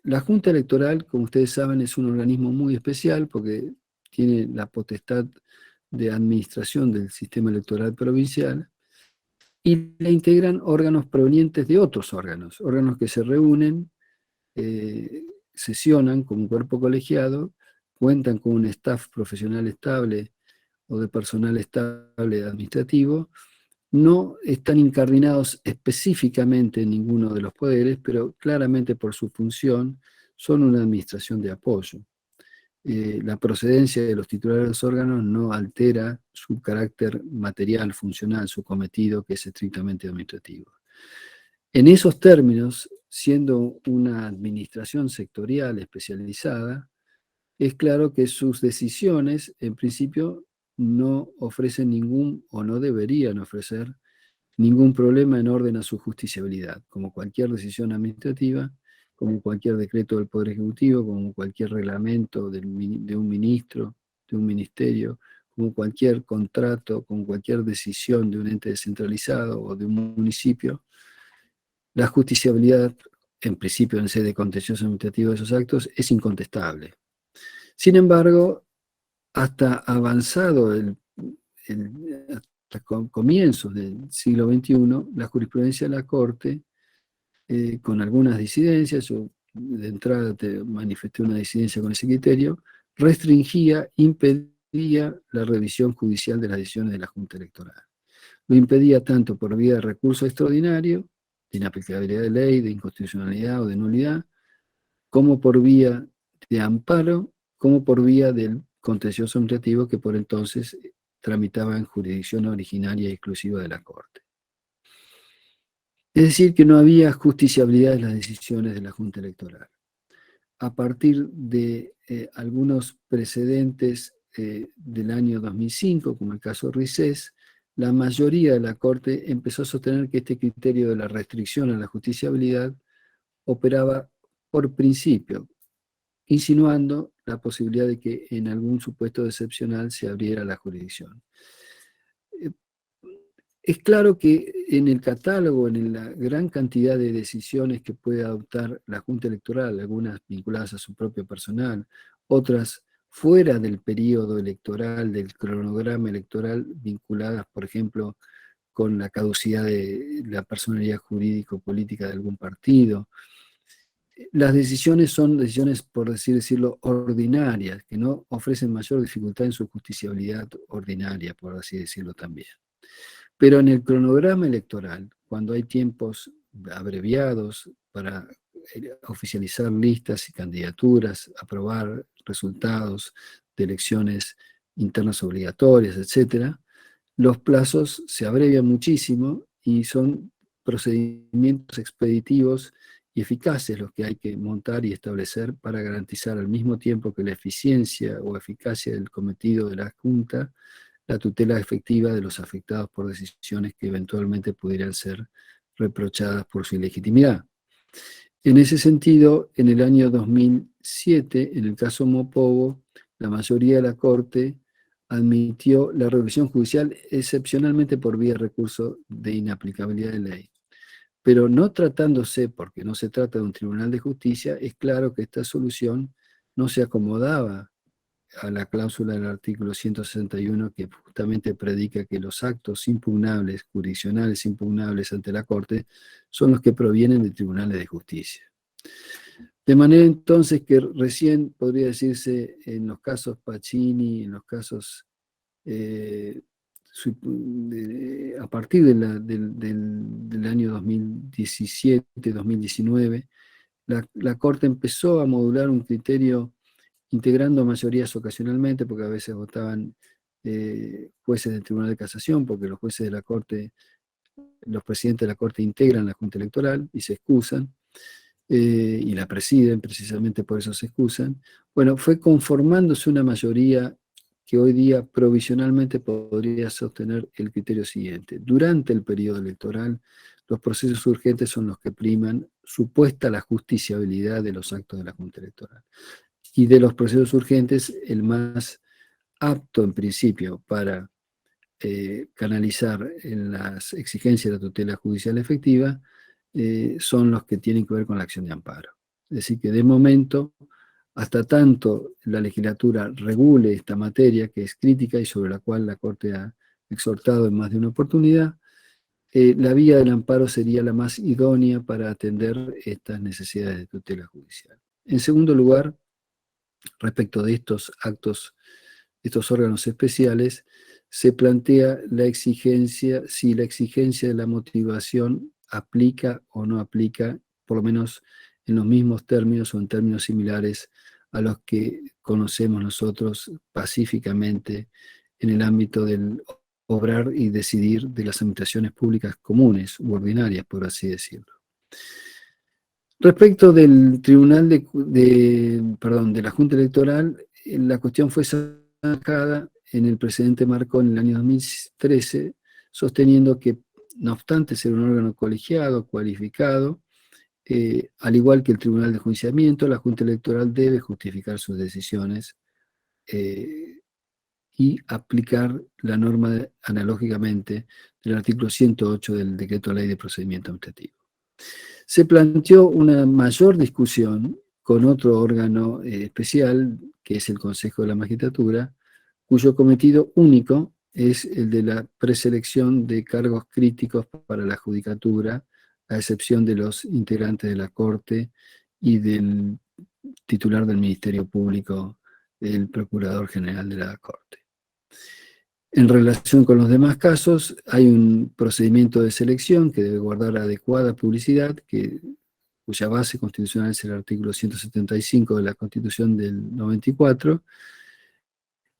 La Junta Electoral, como ustedes saben, es un organismo muy especial porque tiene la potestad de administración del sistema electoral provincial, y le integran órganos provenientes de otros órganos que se reúnen, sesionan como un cuerpo colegiado, cuentan con un staff profesional estable o de personal estable administrativo, no están incardinados específicamente en ninguno de los poderes, pero claramente por su función son una administración de apoyo. La procedencia de los titulares de los órganos no altera su carácter material, funcional, su cometido, que es estrictamente administrativo. En esos términos siendo una administración sectorial especializada, es claro que sus decisiones, en principio, no ofrecen ningún, o no deberían ofrecer, ningún problema en orden a su justiciabilidad, como cualquier decisión administrativa, como cualquier decreto del Poder Ejecutivo, como cualquier reglamento de un ministro, de un ministerio, como cualquier contrato, como cualquier decisión de un ente descentralizado o de un municipio. La justiciabilidad, en principio en sede contencioso administrativo de esos actos, es incontestable. Sin embargo, hasta avanzado hasta comienzos del siglo XXI, la jurisprudencia de la Corte, con algunas disidencias, yo de entrada te manifesté una disidencia con ese criterio, restringía, impedía la revisión judicial de las decisiones de la Junta Electoral. Lo impedía tanto por vía de recurso extraordinario, de inaplicabilidad de ley, de inconstitucionalidad o de nulidad, como por vía de amparo, como por vía del contencioso administrativo que por entonces tramitaba en jurisdicción originaria y exclusiva de la Corte. Es decir, que no había justiciabilidad de las decisiones de la Junta Electoral. A partir de algunos precedentes del año 2005, como el caso Ricés, la mayoría de la Corte empezó a sostener que este criterio de la restricción a la justiciabilidad operaba por principio, insinuando la posibilidad de que en algún supuesto excepcional se abriera la jurisdicción. Es claro que en el catálogo, en la gran cantidad de decisiones que puede adoptar la Junta Electoral, algunas vinculadas a su propio personal, otras fuera del periodo electoral, del cronograma electoral, vinculadas, por ejemplo, con la caducidad de la personalidad jurídico-política de algún partido. Las decisiones son decisiones, por decirlo, ordinarias, que no ofrecen mayor dificultad en su justiciabilidad ordinaria, por así decirlo también. Pero en el cronograma electoral, cuando hay tiempos abreviados para oficializar listas y candidaturas, aprobar resultados de elecciones internas obligatorias, etc., los plazos se abrevian muchísimo y son procedimientos expeditivos y eficaces los que hay que montar y establecer para garantizar al mismo tiempo que la eficiencia o eficacia del cometido de la Junta, la tutela efectiva de los afectados por decisiones que eventualmente pudieran ser reprochadas por su ilegitimidad. En ese sentido, en el año 2007, en el caso Mopobo, la mayoría de la Corte admitió la revisión judicial excepcionalmente por vía de recurso de inaplicabilidad de ley. Pero no tratándose, porque no se trata de un tribunal de justicia, es claro que esta solución no se acomodaba a la cláusula del artículo 161 que justamente predica que los actos impugnables, jurisdiccionales impugnables ante la Corte, son los que provienen de tribunales de justicia. De manera entonces que recién podría decirse en los casos Pacini, en los casos a partir del año 2017-2019, la Corte empezó a modular un criterio integrando mayorías ocasionalmente, porque a veces votaban jueces del Tribunal de Casación, porque los jueces de la Corte, los presidentes de la Corte integran la Junta Electoral y se excusan, y la presiden, precisamente por eso se excusan. Bueno, fue conformándose una mayoría que hoy día provisionalmente podría sostener el criterio siguiente. Durante el periodo electoral, los procesos urgentes son los que priman supuesta la justiciabilidad de los actos de la Junta Electoral. Y de los procesos urgentes, el más apto en principio para canalizar en las exigencias de la tutela judicial efectiva son los que tienen que ver con la acción de amparo. Es decir, que de momento, hasta tanto la legislatura regule esta materia que es crítica y sobre la cual la Corte ha exhortado en más de una oportunidad, la vía del amparo sería la más idónea para atender estas necesidades de tutela judicial. En segundo lugar, respecto de estos actos, estos órganos especiales, se plantea la exigencia, si la exigencia de la motivación aplica o no aplica, por lo menos en los mismos términos o en términos similares a los que conocemos nosotros pacíficamente en el ámbito del obrar y decidir de las administraciones públicas comunes u ordinarias, por así decirlo. Respecto del Tribunal de la Junta Electoral, la cuestión fue sacada en el precedente marco en el año 2013, sosteniendo que, no obstante ser un órgano colegiado, cualificado, al igual que el Tribunal de Enjuiciamiento, la Junta Electoral debe justificar sus decisiones y aplicar la norma analógicamente del artículo 108 del Decreto de Ley de Procedimiento Administrativo. Se planteó una mayor discusión con otro órgano especial, que es el Consejo de la Magistratura, cuyo cometido único es el de la preselección de cargos críticos para la judicatura, a excepción de los integrantes de la Corte y del titular del Ministerio Público, el Procurador General de la Corte. En relación con los demás casos, hay un procedimiento de selección que debe guardar adecuada publicidad, cuya base constitucional es el artículo 175 de la Constitución del 94,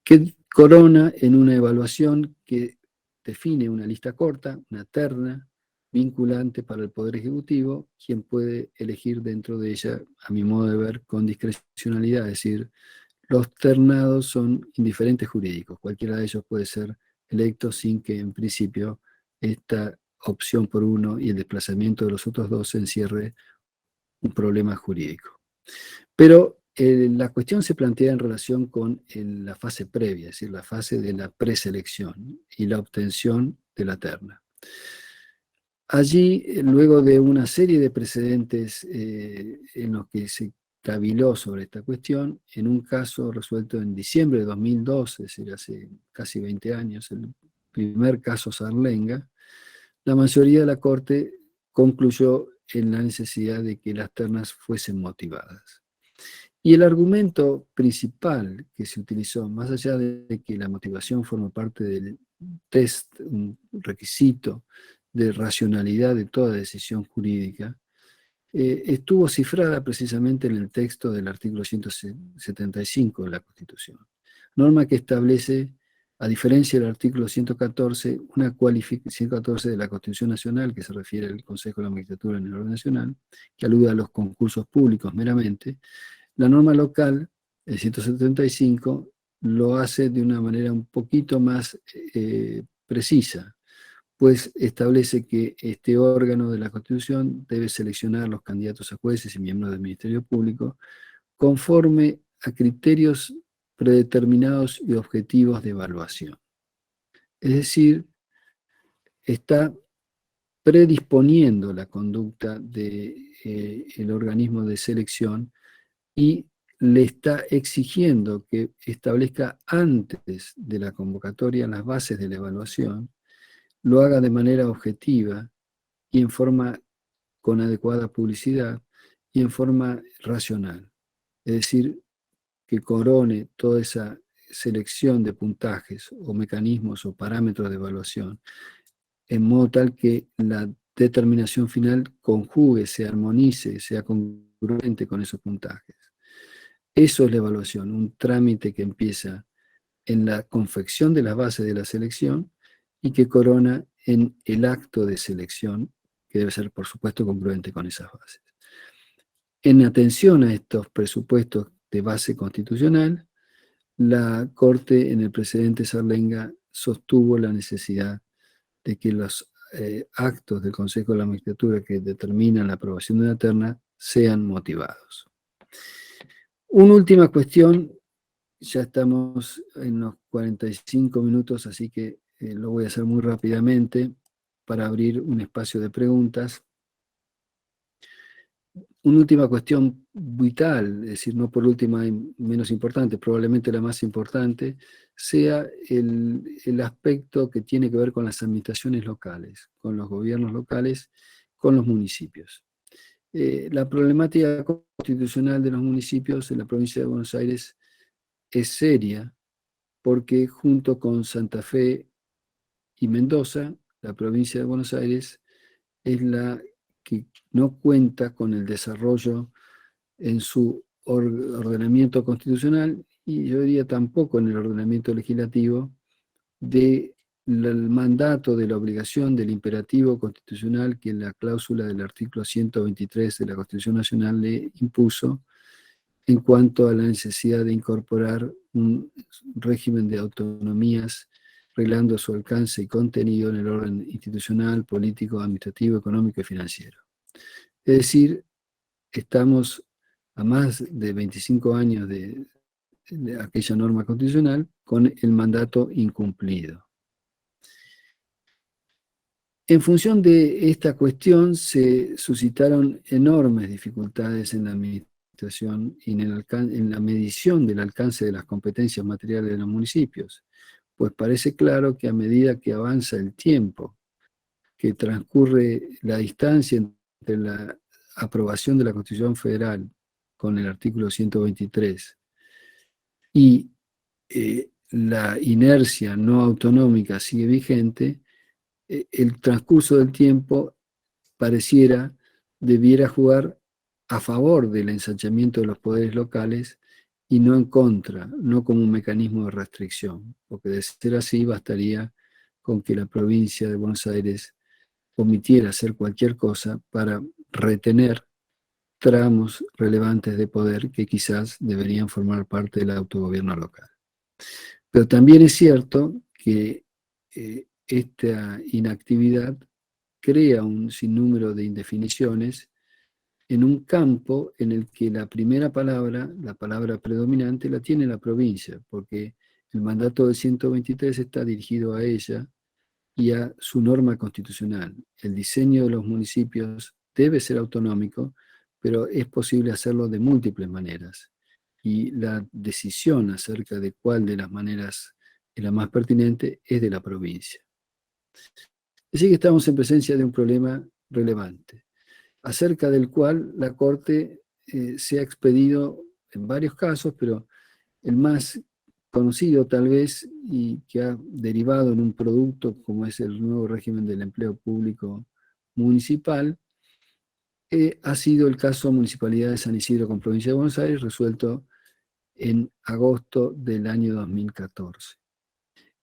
que corona en una evaluación que define una lista corta, una terna, vinculante para el Poder Ejecutivo, quien puede elegir dentro de ella, a mi modo de ver, con discrecionalidad, es decir, los ternados son indiferentes jurídicos, cualquiera de ellos puede ser electo sin que en principio esta opción por uno y el desplazamiento de los otros dos encierre un problema jurídico. Pero la cuestión se plantea en relación con la fase previa, es decir, la fase de la preselección y la obtención de la terna. Allí, luego de una serie de precedentes en los que se caviló sobre esta cuestión, en un caso resuelto en diciembre de 2012, es decir, hace casi 20 años, el primer caso Sarlenga, la mayoría de la Corte concluyó en la necesidad de que las ternas fuesen motivadas. Y el argumento principal que se utilizó, más allá de que la motivación forma parte del test, un requisito de racionalidad de toda decisión jurídica, estuvo cifrada precisamente en el texto del artículo 175 de la Constitución, norma que establece, a diferencia del artículo 114, 114 de la Constitución Nacional, que se refiere al Consejo de la Magistratura en el orden nacional, que alude a los concursos públicos meramente. La norma local, el 175, lo hace de una manera un poquito más precisa, pues establece que este órgano de la Constitución debe seleccionar los candidatos a jueces y miembros del Ministerio Público conforme a criterios predeterminados y objetivos de evaluación. Es decir, está predisponiendo la conducta del organismo de selección y le está exigiendo que establezca antes de la convocatoria las bases de la evaluación, lo haga de manera objetiva y en forma con adecuada publicidad y en forma racional. Es decir, que corone toda esa selección de puntajes o mecanismos o parámetros de evaluación en modo tal que la determinación final conjugue, se armonice, sea congruente con esos puntajes. Eso es la evaluación, un trámite que empieza en la confección de las bases de la selección y que corona en el acto de selección, que debe ser, por supuesto, congruente con esas bases. En atención a estos presupuestos de base constitucional, la Corte, en el precedente Sarlenga, sostuvo la necesidad de que los actos del Consejo de la Magistratura que determinan la aprobación de una terna sean motivados. Una última cuestión, ya estamos en los 45 minutos, así que lo voy a hacer muy rápidamente para abrir un espacio de preguntas. Una última cuestión vital, es decir, no por última y menos importante, probablemente la más importante, sea el aspecto que tiene que ver con las administraciones locales, con los gobiernos locales, con los municipios. La problemática constitucional de los municipios en la provincia de Buenos Aires es seria, porque junto con Santa Fe y Mendoza, la provincia de Buenos Aires es la que no cuenta con el desarrollo en su ordenamiento constitucional y yo diría tampoco en el ordenamiento legislativo de el mandato de la obligación del imperativo constitucional que la cláusula del artículo 123 de la Constitución Nacional le impuso en cuanto a la necesidad de incorporar un régimen de autonomías reglando su alcance y contenido en el orden institucional, político, administrativo, económico y financiero. Es decir, estamos a más de 25 años de aquella norma constitucional con el mandato incumplido. En función de esta cuestión se suscitaron enormes dificultades en la administración y en la medición del alcance de las competencias materiales de los municipios, pues parece claro que a medida que avanza el tiempo, que transcurre la distancia entre la aprobación de la Constitución Federal con el artículo 123 y la inercia no autonómica sigue vigente, el transcurso del tiempo debiera jugar a favor del ensanchamiento de los poderes locales y no en contra, no como un mecanismo de restricción, porque de ser así bastaría con que la provincia de Buenos Aires omitiera hacer cualquier cosa para retener tramos relevantes de poder que quizás deberían formar parte del autogobierno local. Pero también es cierto que esta inactividad crea un sinnúmero de indefiniciones en un campo en el que la primera palabra, la palabra predominante, la tiene la provincia, porque el mandato del 123 está dirigido a ella y a su norma constitucional. El diseño de los municipios debe ser autonómico, pero es posible hacerlo de múltiples maneras. Y la decisión acerca de cuál de las maneras es la más pertinente es de la provincia. Así que estamos en presencia de un problema relevante, acerca del cual la Corte se ha expedido en varios casos, pero el más conocido tal vez y que ha derivado en un producto como es el nuevo régimen del empleo público municipal, ha sido el caso Municipalidad de San Isidro con Provincia de Buenos Aires, resuelto en agosto del año 2014.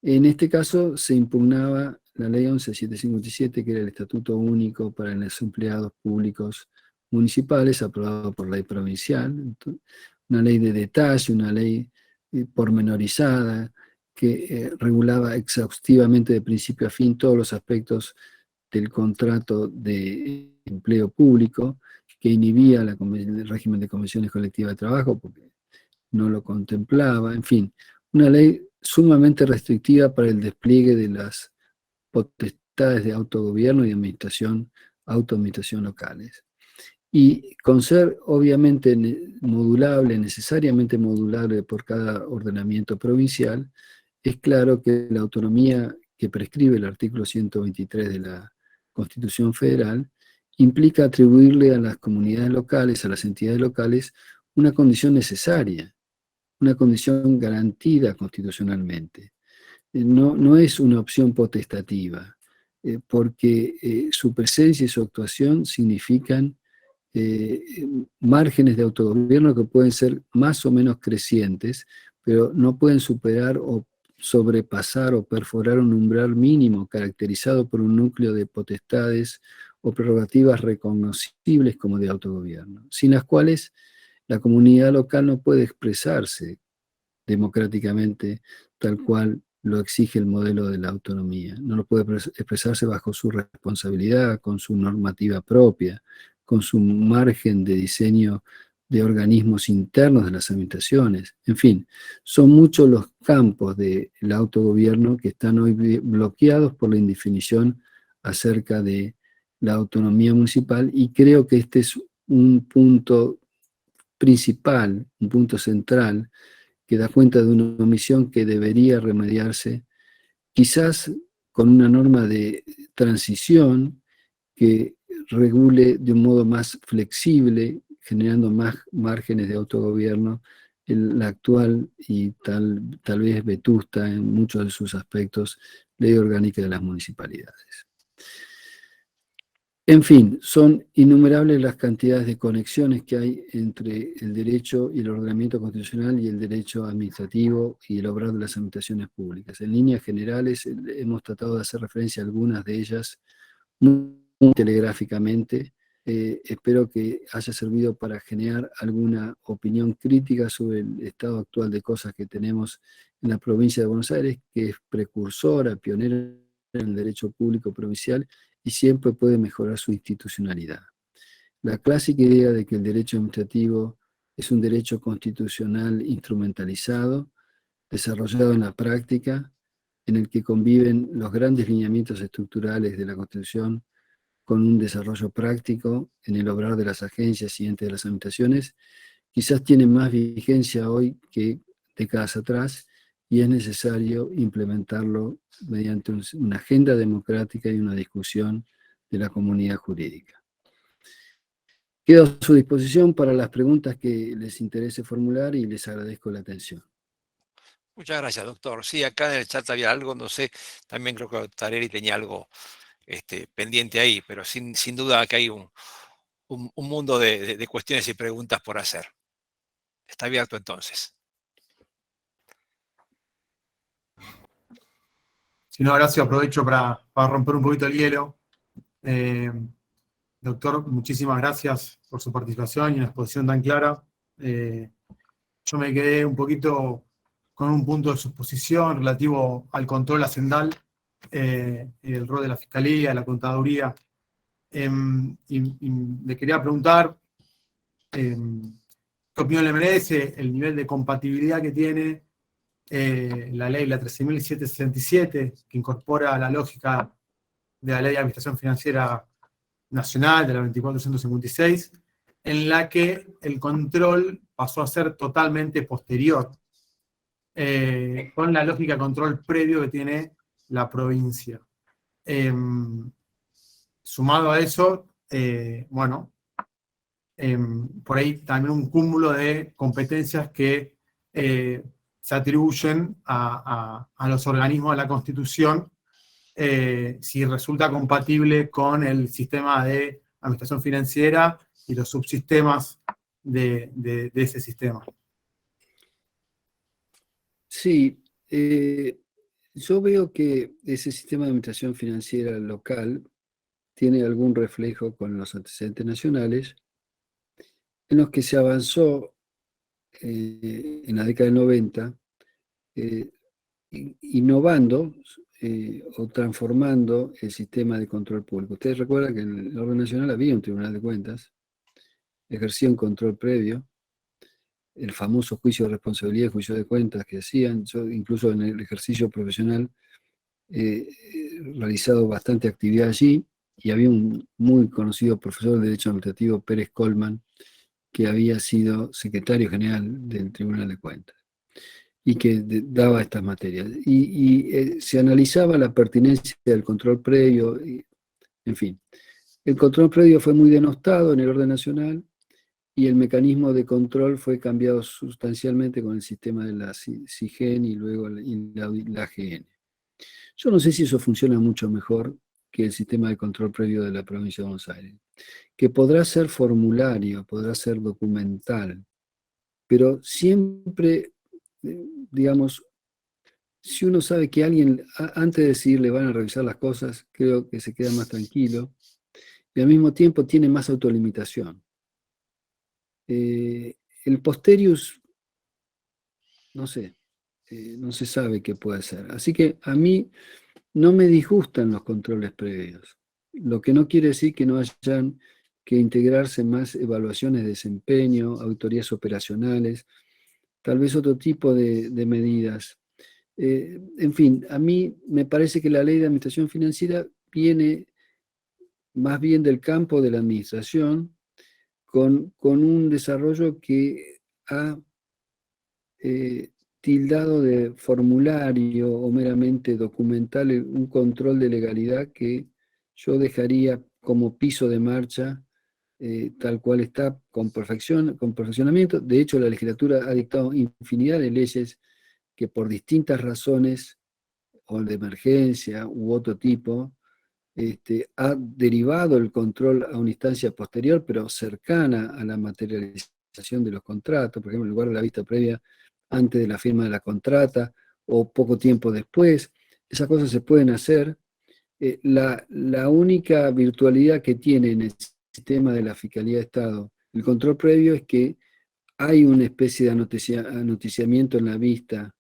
En este caso se impugnaba la ley 11.757, que era el Estatuto Único para los Empleados Públicos Municipales, aprobado por ley provincial, una ley de detalle, una ley pormenorizada, que regulaba exhaustivamente de principio a fin todos los aspectos del contrato de empleo público, que inhibía el régimen de convenciones colectivas de trabajo, porque no lo contemplaba, en fin, una ley sumamente restrictiva para el despliegue de las potestades de autogobierno y autoadministración locales. Y con ser obviamente modulable, necesariamente modulable por cada ordenamiento provincial, es claro que la autonomía que prescribe el artículo 123 de la Constitución Federal implica atribuirle a las comunidades locales, a las entidades locales, una condición necesaria, una condición garantida constitucionalmente. No es una opción potestativa, porque su presencia y su actuación significan márgenes de autogobierno que pueden ser más o menos crecientes, pero no pueden superar o sobrepasar o perforar un umbral mínimo caracterizado por un núcleo de potestades o prerrogativas reconocibles como de autogobierno, sin las cuales la comunidad local no puede expresarse democráticamente tal cual lo exige el modelo de la autonomía. No lo puede expresarse bajo su responsabilidad, con su normativa propia, con su margen de diseño de organismos internos de las administraciones. En fin, son muchos los campos del autogobierno que están hoy bloqueados por la indefinición acerca de la autonomía municipal, y creo que este es un punto principal, un punto central, que da cuenta de una omisión que debería remediarse, quizás con una norma de transición que regule de un modo más flexible, generando más márgenes de autogobierno, la actual y tal vez vetusta en muchos de sus aspectos Ley Orgánica de las Municipalidades. En fin, son innumerables las cantidades de conexiones que hay entre el derecho y el ordenamiento constitucional y el derecho administrativo y el obrar de las administraciones públicas. En líneas generales, hemos tratado de hacer referencia a algunas de ellas muy telegráficamente. Espero que haya servido para generar alguna opinión crítica sobre el estado actual de cosas que tenemos en la provincia de Buenos Aires, que es precursora, pionera en el derecho público provincial y siempre puede mejorar su institucionalidad. La clásica idea de que el derecho administrativo es un derecho constitucional instrumentalizado, desarrollado en la práctica, en el que conviven los grandes lineamientos estructurales de la Constitución con un desarrollo práctico en el obrar de las agencias y entes de las administraciones, quizás tiene más vigencia hoy que décadas atrás, y es necesario implementarlo mediante una agenda democrática y una discusión de la comunidad jurídica. Quedo a su disposición para las preguntas que les interese formular y les agradezco la atención. Muchas gracias, doctor. Sí, acá en el chat había algo, no sé, también creo que Tareri tenía algo pendiente ahí, pero sin duda que hay un mundo de cuestiones y preguntas por hacer. Está abierto entonces. Si no, Horacio, aprovecho para romper un poquito el hielo. Doctor, muchísimas gracias por su participación y una exposición tan clara. Yo me quedé un poquito con un punto de su exposición relativo al control hacendal, el rol de la Fiscalía, la Contaduría. Y le quería preguntar qué opinión le merece el nivel de compatibilidad que tiene la ley, la 13.767, que incorpora la lógica de la Ley de Administración Financiera Nacional, de la 2456, en la que el control pasó a ser totalmente posterior, con la lógica de control previo que tiene la provincia. Sumado a eso, por ahí también un cúmulo de competencias que se atribuyen a los organismos de la Constitución, si resulta compatible con el sistema de administración financiera y los subsistemas de ese sistema. Sí, yo veo que ese sistema de administración financiera local tiene algún reflejo con los antecedentes nacionales, en los que se avanzó en la década del 90, innovando o transformando el sistema de control público. Ustedes recuerdan que en el orden nacional había un Tribunal de Cuentas, ejercía un control previo, el famoso juicio de responsabilidad y juicio de cuentas que hacían. Yo incluso en el ejercicio profesional he realizado bastante actividad allí, y había un muy conocido profesor de Derecho Administrativo, Pérez Colman, que había sido secretario general del Tribunal de Cuentas y que daba estas materias. Y se analizaba la pertinencia del control previo, en fin. El control previo fue muy denostado en el orden nacional, y el mecanismo de control fue cambiado sustancialmente con el sistema de la SIGEN y luego la AGN. Yo no sé si eso funciona mucho mejor que el sistema de control previo de la provincia de Buenos Aires, que podrá ser formulario, podrá ser documental, pero siempre, digamos, si uno sabe que alguien, antes de decir le van a revisar las cosas, creo que se queda más tranquilo y al mismo tiempo tiene más autolimitación. El posterius, no sé, no se sabe qué puede ser. Así que a mí no me disgustan los controles previos, lo que no quiere decir que no hayan que integrarse más evaluaciones de desempeño, auditorías operacionales, tal vez otro tipo de medidas. En fin, a mí me parece que la ley de administración financiera viene más bien del campo de la administración, con un desarrollo que ha tildado de formulario o meramente documental un control de legalidad que yo dejaría como piso de marcha, tal cual está, con perfeccionamiento. De hecho, la legislatura ha dictado infinidad de leyes que por distintas razones, o de emergencia u otro tipo, ha derivado el control a una instancia posterior, pero cercana a la materialización de los contratos, por ejemplo, en lugar de la vista previa antes de la firma de la contrata o poco tiempo después. Esas cosas se pueden hacer. La única virtualidad que tiene en el sistema de la Fiscalía de Estado el control previo es que hay una especie de anoticiamiento en la vista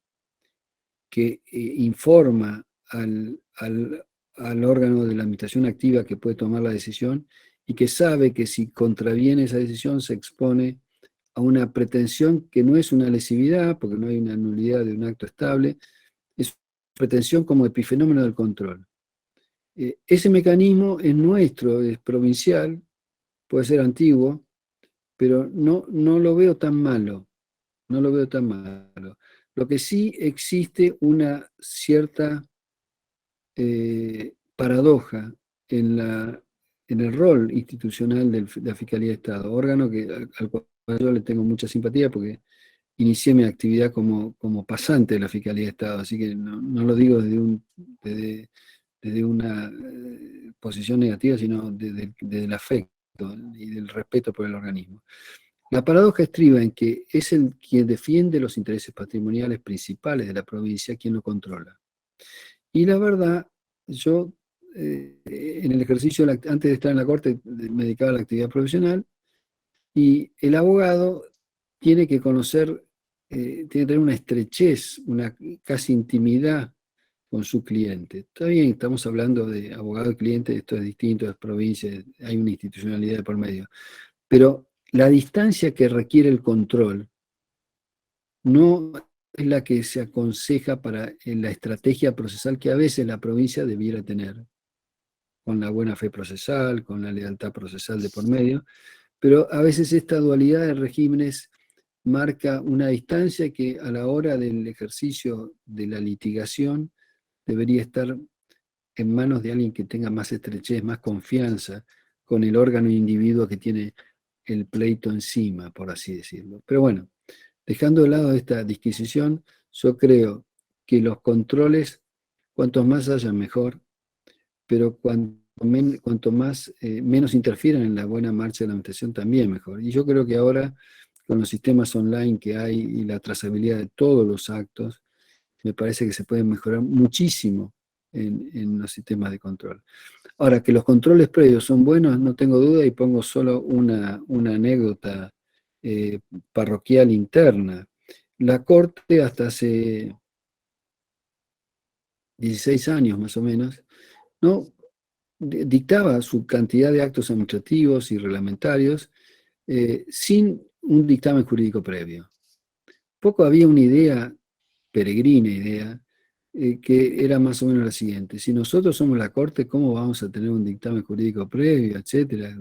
que informa al órgano de la administración activa que puede tomar la decisión y que sabe que si contraviene esa decisión se expone a una pretensión que no es una lesividad, porque no hay una nulidad de un acto estable, es pretensión como epifenómeno del control. Ese mecanismo es nuestro, es provincial, puede ser antiguo, pero no lo veo tan malo, no lo veo tan malo. Lo que sí existe una cierta paradoja en el rol institucional de la Fiscalía de Estado, órgano al cual yo le tengo mucha simpatía porque inicié mi actividad como pasante de la Fiscalía de Estado, así que no lo digo desde una posición negativa, sino desde el afecto y del respeto por el organismo. La paradoja estriba en que es quien defiende los intereses patrimoniales principales de la provincia quien lo controla. Y la verdad, yo en el ejercicio, antes de estar en la Corte, me dedicaba a la actividad profesional, y el abogado tiene que conocer, tiene que tener una estrechez, una casi intimidad con su cliente. Está bien, estamos hablando de abogado y cliente, esto es distinto, es provincia, hay una institucionalidad de por medio. Pero la distancia que requiere el control no es la que se aconseja para la estrategia procesal que a veces la provincia debiera tener, con la buena fe procesal, con la lealtad procesal de por medio, pero a veces esta dualidad de regímenes marca una distancia que a la hora del ejercicio de la litigación debería estar en manos de alguien que tenga más estrechez, más confianza con el órgano individuo que tiene el pleito encima, por así decirlo. Pero bueno, dejando de lado esta disquisición, yo creo que los controles, cuantos más haya mejor, pero cuanto más menos interfieran en la buena marcha de la administración, también mejor. Y yo creo que ahora, con los sistemas online que hay y la trazabilidad de todos los actos, me parece que se puede mejorar muchísimo en los sistemas de control. Ahora, que los controles previos son buenos, no tengo duda, y pongo solo una anécdota parroquial interna. La Corte hasta hace 16 años más o menos, ¿no? Dictaba su cantidad de actos administrativos y reglamentarios sin un dictamen jurídico previo. Poco había una idea, peregrina idea, que era más o menos la siguiente: si nosotros somos la Corte, ¿cómo vamos a tener un dictamen jurídico previo, etcétera?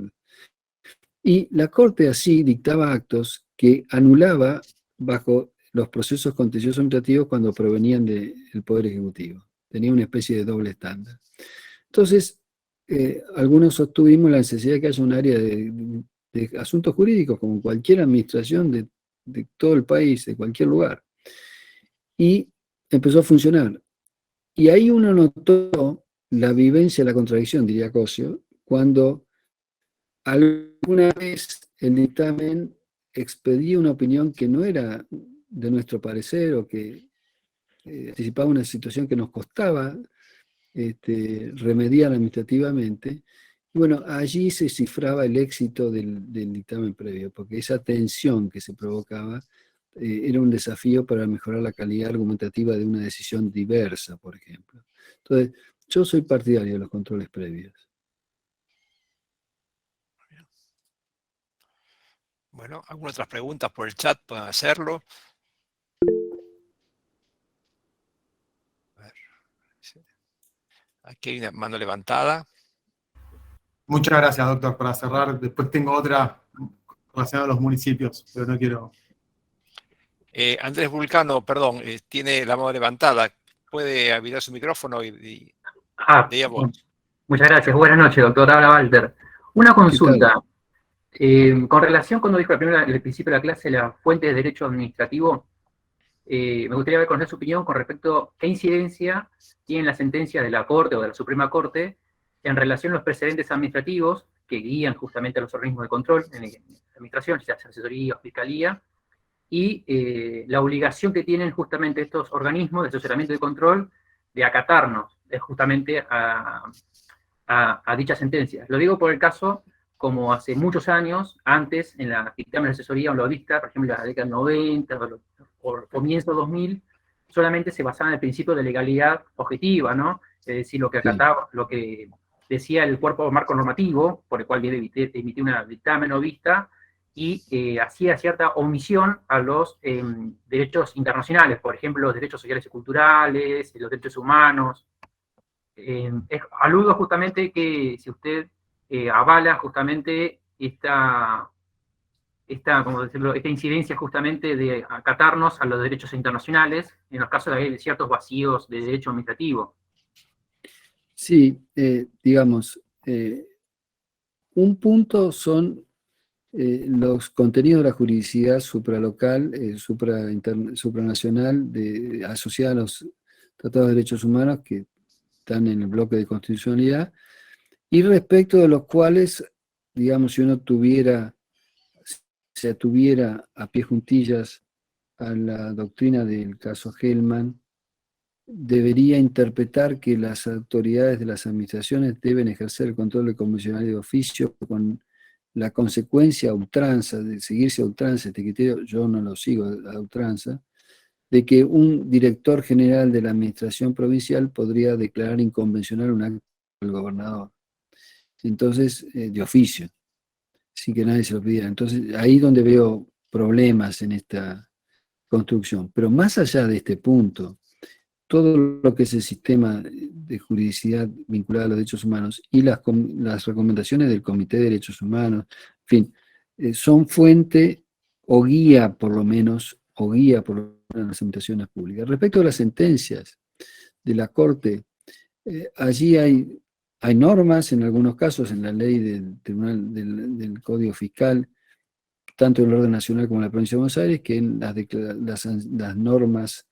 Y la Corte así dictaba actos que anulaba bajo los procesos contenciosos administrativos cuando provenían del Poder Ejecutivo. Tenía una especie de doble estándar. Entonces, algunos sostuvimos la necesidad de que haya un área de asuntos jurídicos, como cualquier administración de todo el país, de cualquier lugar. Y empezó a funcionar. Y ahí uno notó la vivencia de la contradicción, diría Cosio, cuando alguna vez el dictamen expedía una opinión que no era de nuestro parecer o que anticipaba una situación que nos costaba remediar administrativamente. Y bueno, allí se cifraba el éxito del dictamen previo, porque esa tensión que se provocaba era un desafío para mejorar la calidad argumentativa de una decisión diversa, por ejemplo. Entonces, yo soy partidario de los controles previos. Bueno, algunas otras preguntas por el chat pueden hacerlo. A ver. Aquí hay una mano levantada. Muchas gracias, doctor. Para cerrar, después tengo otra relacionada a los municipios, pero no quiero... Andrés Vulcano, perdón, tiene la mano levantada. ¿Puede habilitar su micrófono y muchas gracias. Buenas noches, doctor. Habla Walter. Una consulta. Con relación cuando dijo el principio de la clase, la fuente de derecho administrativo, me gustaría conocer su opinión con respecto a qué incidencia tienen las sentencias de la Corte o de la Suprema Corte en relación a los precedentes administrativos que guían justamente a los organismos de control en la administración, ya sea asesoría o fiscalía, y la obligación que tienen justamente estos organismos de asesoramiento y control de acatarnos justamente a dichas sentencias. Lo digo por el caso, como hace muchos años, antes, en la dictamen de asesoría o la vista, por ejemplo, en la década del 90 o comienzo 2000, solamente se basaba en el principio de legalidad objetiva, ¿no? Es decir, lo que acataba, lo que decía el cuerpo marco normativo, por el cual debe emitir una dictamen o vista, y hacía cierta omisión a los derechos internacionales, por ejemplo, los derechos sociales y culturales, los derechos humanos. Aludo justamente que si usted avala justamente como decirlo, esta incidencia justamente de acatarnos a los derechos internacionales en los casos de ciertos vacíos de derecho administrativo. Sí, digamos, un punto son los contenidos de la juridicidad supralocal, supranacional, asociada a los tratados de derechos humanos que están en el bloque de constitucionalidad, y respecto de los cuales, digamos, si uno se atuviera a pie juntillas a la doctrina del caso Hellman, debería interpretar que las autoridades de las administraciones deben ejercer el control de convencional de oficio con la consecuencia a ultranza, de seguirse a ultranza este criterio, yo no lo sigo a ultranza, de que un director general de la administración provincial podría declarar inconvencional un acto del gobernador. Entonces, de oficio, sin que nadie se lo pidiera. Entonces, ahí donde veo problemas en esta construcción. Pero más allá de este punto, todo lo que es el sistema de juridicidad vinculado a los derechos humanos y las recomendaciones del Comité de Derechos Humanos, en fin, son fuente o guía por lo menos, en las administraciones públicas. Respecto a las sentencias de la Corte, allí hay normas, en algunos casos, en la ley del Tribunal del Código Fiscal, tanto en el orden nacional como en la provincia de Buenos Aires, que en las normas,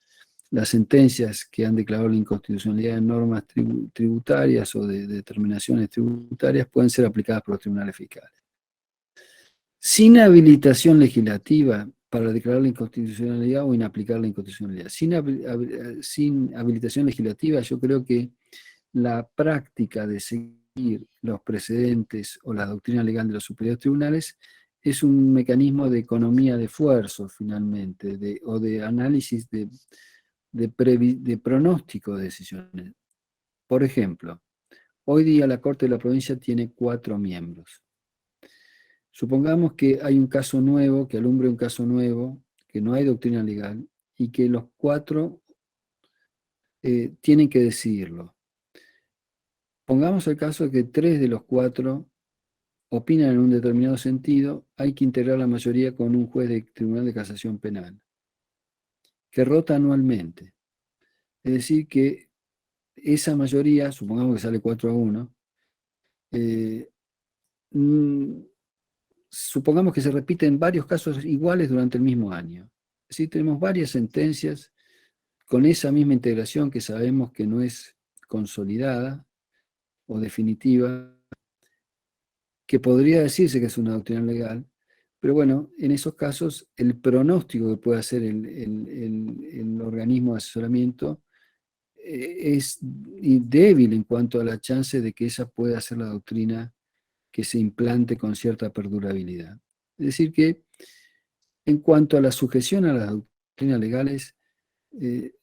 las sentencias que han declarado la inconstitucionalidad de normas tributarias o de determinaciones tributarias pueden ser aplicadas por los tribunales fiscales. Sin habilitación legislativa para declarar la inconstitucionalidad o inaplicar la inconstitucionalidad. Sin habilitación legislativa, yo creo que la práctica de seguir los precedentes o la doctrina legal de los superiores tribunales es un mecanismo de economía de esfuerzo, finalmente, o de análisis de pronóstico de decisiones. Por ejemplo, hoy día la Corte de la Provincia tiene 4 miembros. Supongamos que hay un caso nuevo, que alumbre un caso nuevo, que no hay doctrina legal, y que los 4 tienen que decidirlo. Pongamos el caso de que 3 de los 4 opinan en un determinado sentido, hay que integrar la mayoría con un juez del Tribunal de Casación Penal, que rota anualmente. Es decir, que esa mayoría, supongamos que sale 4-1, supongamos que se repiten varios casos iguales durante el mismo año. Es decir, tenemos varias sentencias con esa misma integración que sabemos que no es consolidada o definitiva, que podría decirse que es una doctrina legal, pero bueno, en esos casos el pronóstico que puede hacer el organismo de asesoramiento es débil en cuanto a la chance de que esa pueda ser la doctrina que se implante con cierta perdurabilidad. Es decir que en cuanto a la sujeción a las doctrinas legales,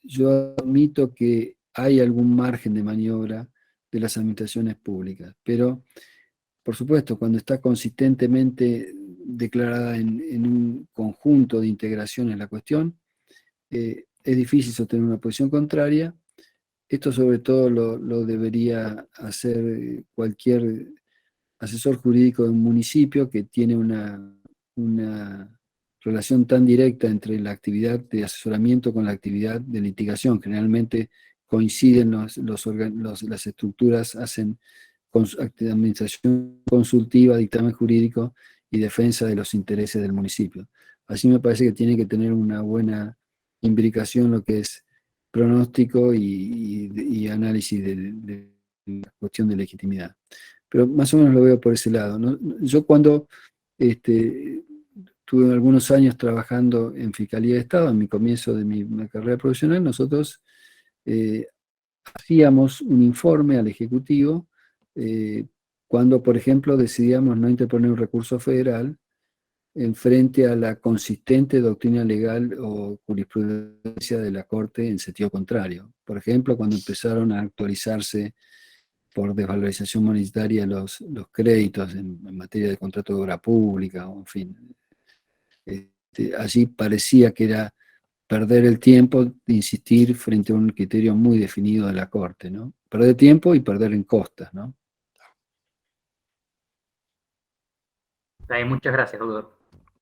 yo admito que hay algún margen de maniobra de las administraciones públicas, pero por supuesto, cuando está consistentemente declarada en un conjunto de integración en la cuestión, es difícil sostener una posición contraria. Esto sobre todo lo debería hacer cualquier asesor jurídico de un municipio que tiene una relación tan directa entre la actividad de asesoramiento con la actividad de litigación. Generalmente coinciden las estructuras, hacen administración consultiva, dictamen jurídico y defensa de los intereses del municipio. Así me parece que tiene que tener una buena imbricación lo que es pronóstico y análisis de la cuestión de legitimidad. Pero más o menos lo veo por ese lado, ¿no? Yo cuando tuve algunos años trabajando en Fiscalía de Estado, en mi comienzo de mi carrera profesional, nosotros hacíamos un informe al Ejecutivo cuando, por ejemplo, decidíamos no interponer un recurso federal en frente a la consistente doctrina legal o jurisprudencia de la Corte en sentido contrario. Por ejemplo, cuando empezaron a actualizarse por desvalorización monetaria los créditos en materia de contrato de obra pública, o en fin. Allí parecía que era perder el tiempo de insistir frente a un criterio muy definido de la Corte, ¿no? Perder tiempo y perder en costas, ¿no? Muchas gracias, doctor.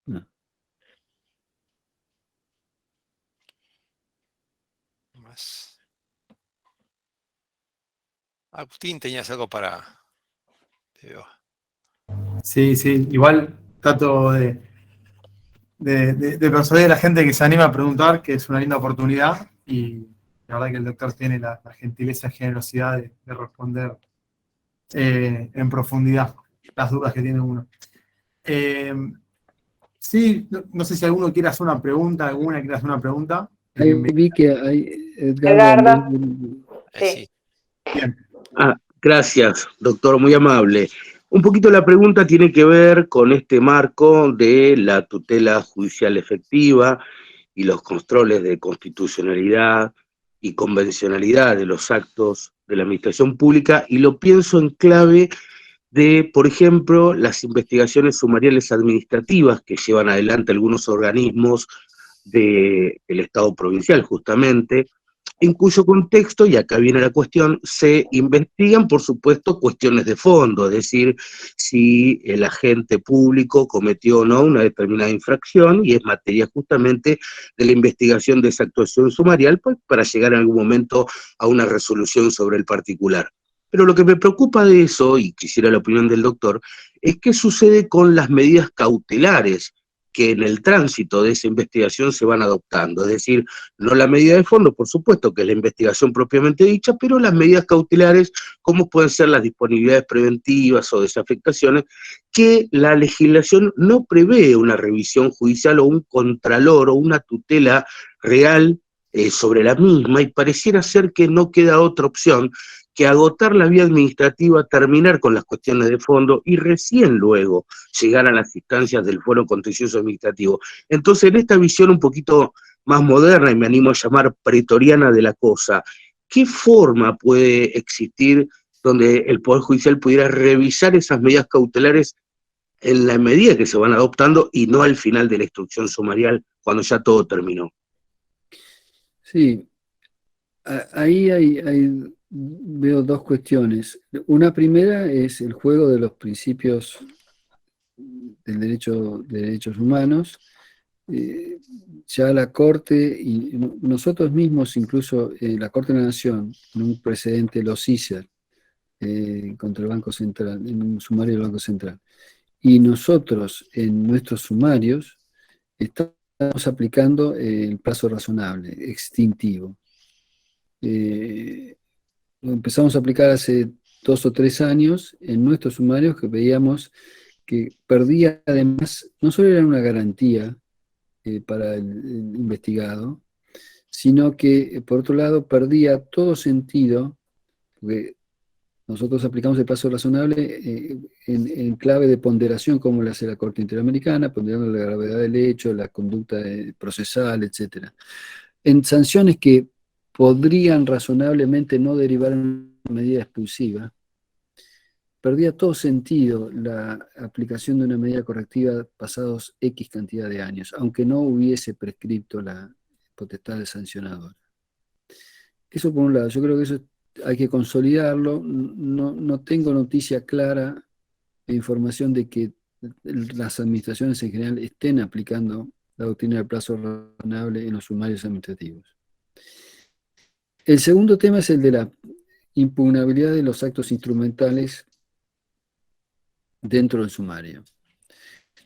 No. Más. Agustín, tenías algo para... Te veo. Sí, sí, igual trato de persuadir a la gente que se anima a preguntar, que es una linda oportunidad, y la verdad que el doctor tiene la gentileza y generosidad de responder en profundidad las dudas que tiene uno. Sí, no sé si alguno quiere hacer una pregunta, Ahí vi que hay Edgardo. Sí. Bien. Gracias, doctor, muy amable. Un poquito la pregunta tiene que ver con este marco de la tutela judicial efectiva y los controles de constitucionalidad y convencionalidad de los actos de la administración pública, y lo pienso en clave de, por ejemplo, las investigaciones sumariales administrativas que llevan adelante algunos organismos del Estado provincial, justamente, en cuyo contexto, y acá viene la cuestión, se investigan, por supuesto, cuestiones de fondo, es decir, si el agente público cometió o no una determinada infracción, y es materia justamente de la investigación de esa actuación sumarial, pues, para llegar en algún momento a una resolución sobre el particular. Pero lo que me preocupa de eso, y quisiera la opinión del doctor, es qué sucede con las medidas cautelares que en el tránsito de esa investigación se van adoptando. Es decir, no la medida de fondo, por supuesto, que es la investigación propiamente dicha, pero las medidas cautelares, como pueden ser las disponibilidades preventivas o desafectaciones, que la legislación no prevé una revisión judicial o un contralor o una tutela real sobre la misma, y pareciera ser que no queda otra opción que agotar la vía administrativa, terminar con las cuestiones de fondo y recién luego llegar a las instancias del Foro Contencioso Administrativo. Entonces, en esta visión un poquito más moderna, y me animo a llamar pretoriana de la cosa, ¿qué forma puede existir donde el Poder Judicial pudiera revisar esas medidas cautelares en la medida que se van adoptando y no al final de la instrucción sumarial, cuando ya todo terminó? Sí, ahí veo dos cuestiones. Una primera es el juego de los principios del derecho de derechos humanos. Ya la Corte y nosotros mismos, incluso la Corte de la Nación, en un precedente, los ICER, contra el Banco Central, en un sumario del Banco Central, y nosotros en nuestros sumarios estamos aplicando el plazo razonable, extintivo. Lo empezamos a aplicar hace 2 o 3 años en nuestros sumarios, que veíamos que perdía, además, no solo era una garantía para el investigado, sino que, por otro lado, perdía todo sentido, porque nosotros aplicamos el plazo razonable en clave de ponderación, como lo hace la Corte Interamericana, ponderando la gravedad del hecho, la conducta procesal, etc. En sanciones que podrían razonablemente no derivar en una medida expulsiva, perdía todo sentido la aplicación de una medida correctiva pasados X cantidad de años, aunque no hubiese prescripto la potestad del sancionador. Eso por un lado, yo creo que eso hay que consolidarlo. No tengo noticia clara e información de que las administraciones en general estén aplicando la doctrina del plazo razonable en los sumarios administrativos. El segundo tema es el de la impugnabilidad de los actos instrumentales dentro del sumario.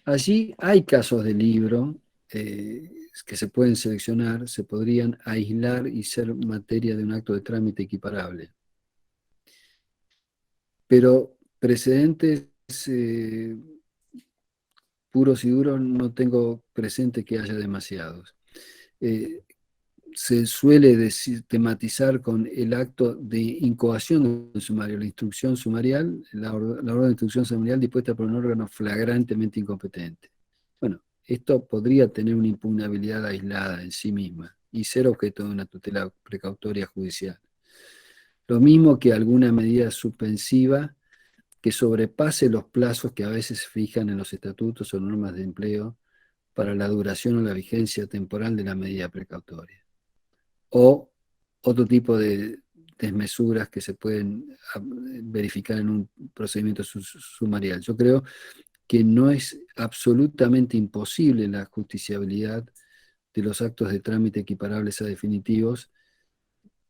Allí hay casos de libro que se pueden seleccionar, se podrían aislar y ser materia de un acto de trámite equiparable. pero precedentes puros y duros no tengo presente que haya demasiados. Se suele tematizar con el acto de incoación del sumario, la instrucción sumarial, la orden de instrucción sumarial dispuesta por un órgano flagrantemente incompetente. Bueno, esto podría tener una impugnabilidad aislada en sí misma y ser objeto de una tutela precautoria judicial. Lo mismo que alguna medida suspensiva que sobrepase los plazos que a veces se fijan en los estatutos o normas de empleo para la duración o la vigencia temporal de la medida precautoria. O otro tipo de desmesuras que se pueden verificar en un procedimiento sumarial. Yo creo que no es absolutamente imposible la justiciabilidad de los actos de trámite equiparables a definitivos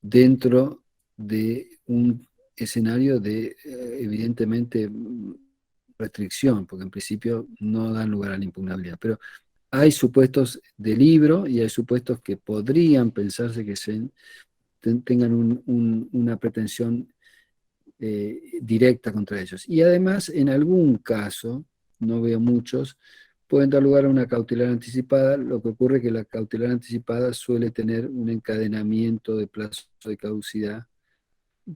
dentro de un escenario de, evidentemente, restricción, porque en principio no dan lugar a la impugnabilidad. Pero hay supuestos de libro y hay supuestos que podrían pensarse que tengan una pretensión directa contra ellos. Y además, en algún caso, no veo muchos, pueden dar lugar a una cautelar anticipada. Lo que ocurre es que la cautelar anticipada suele tener un encadenamiento de plazo de caducidad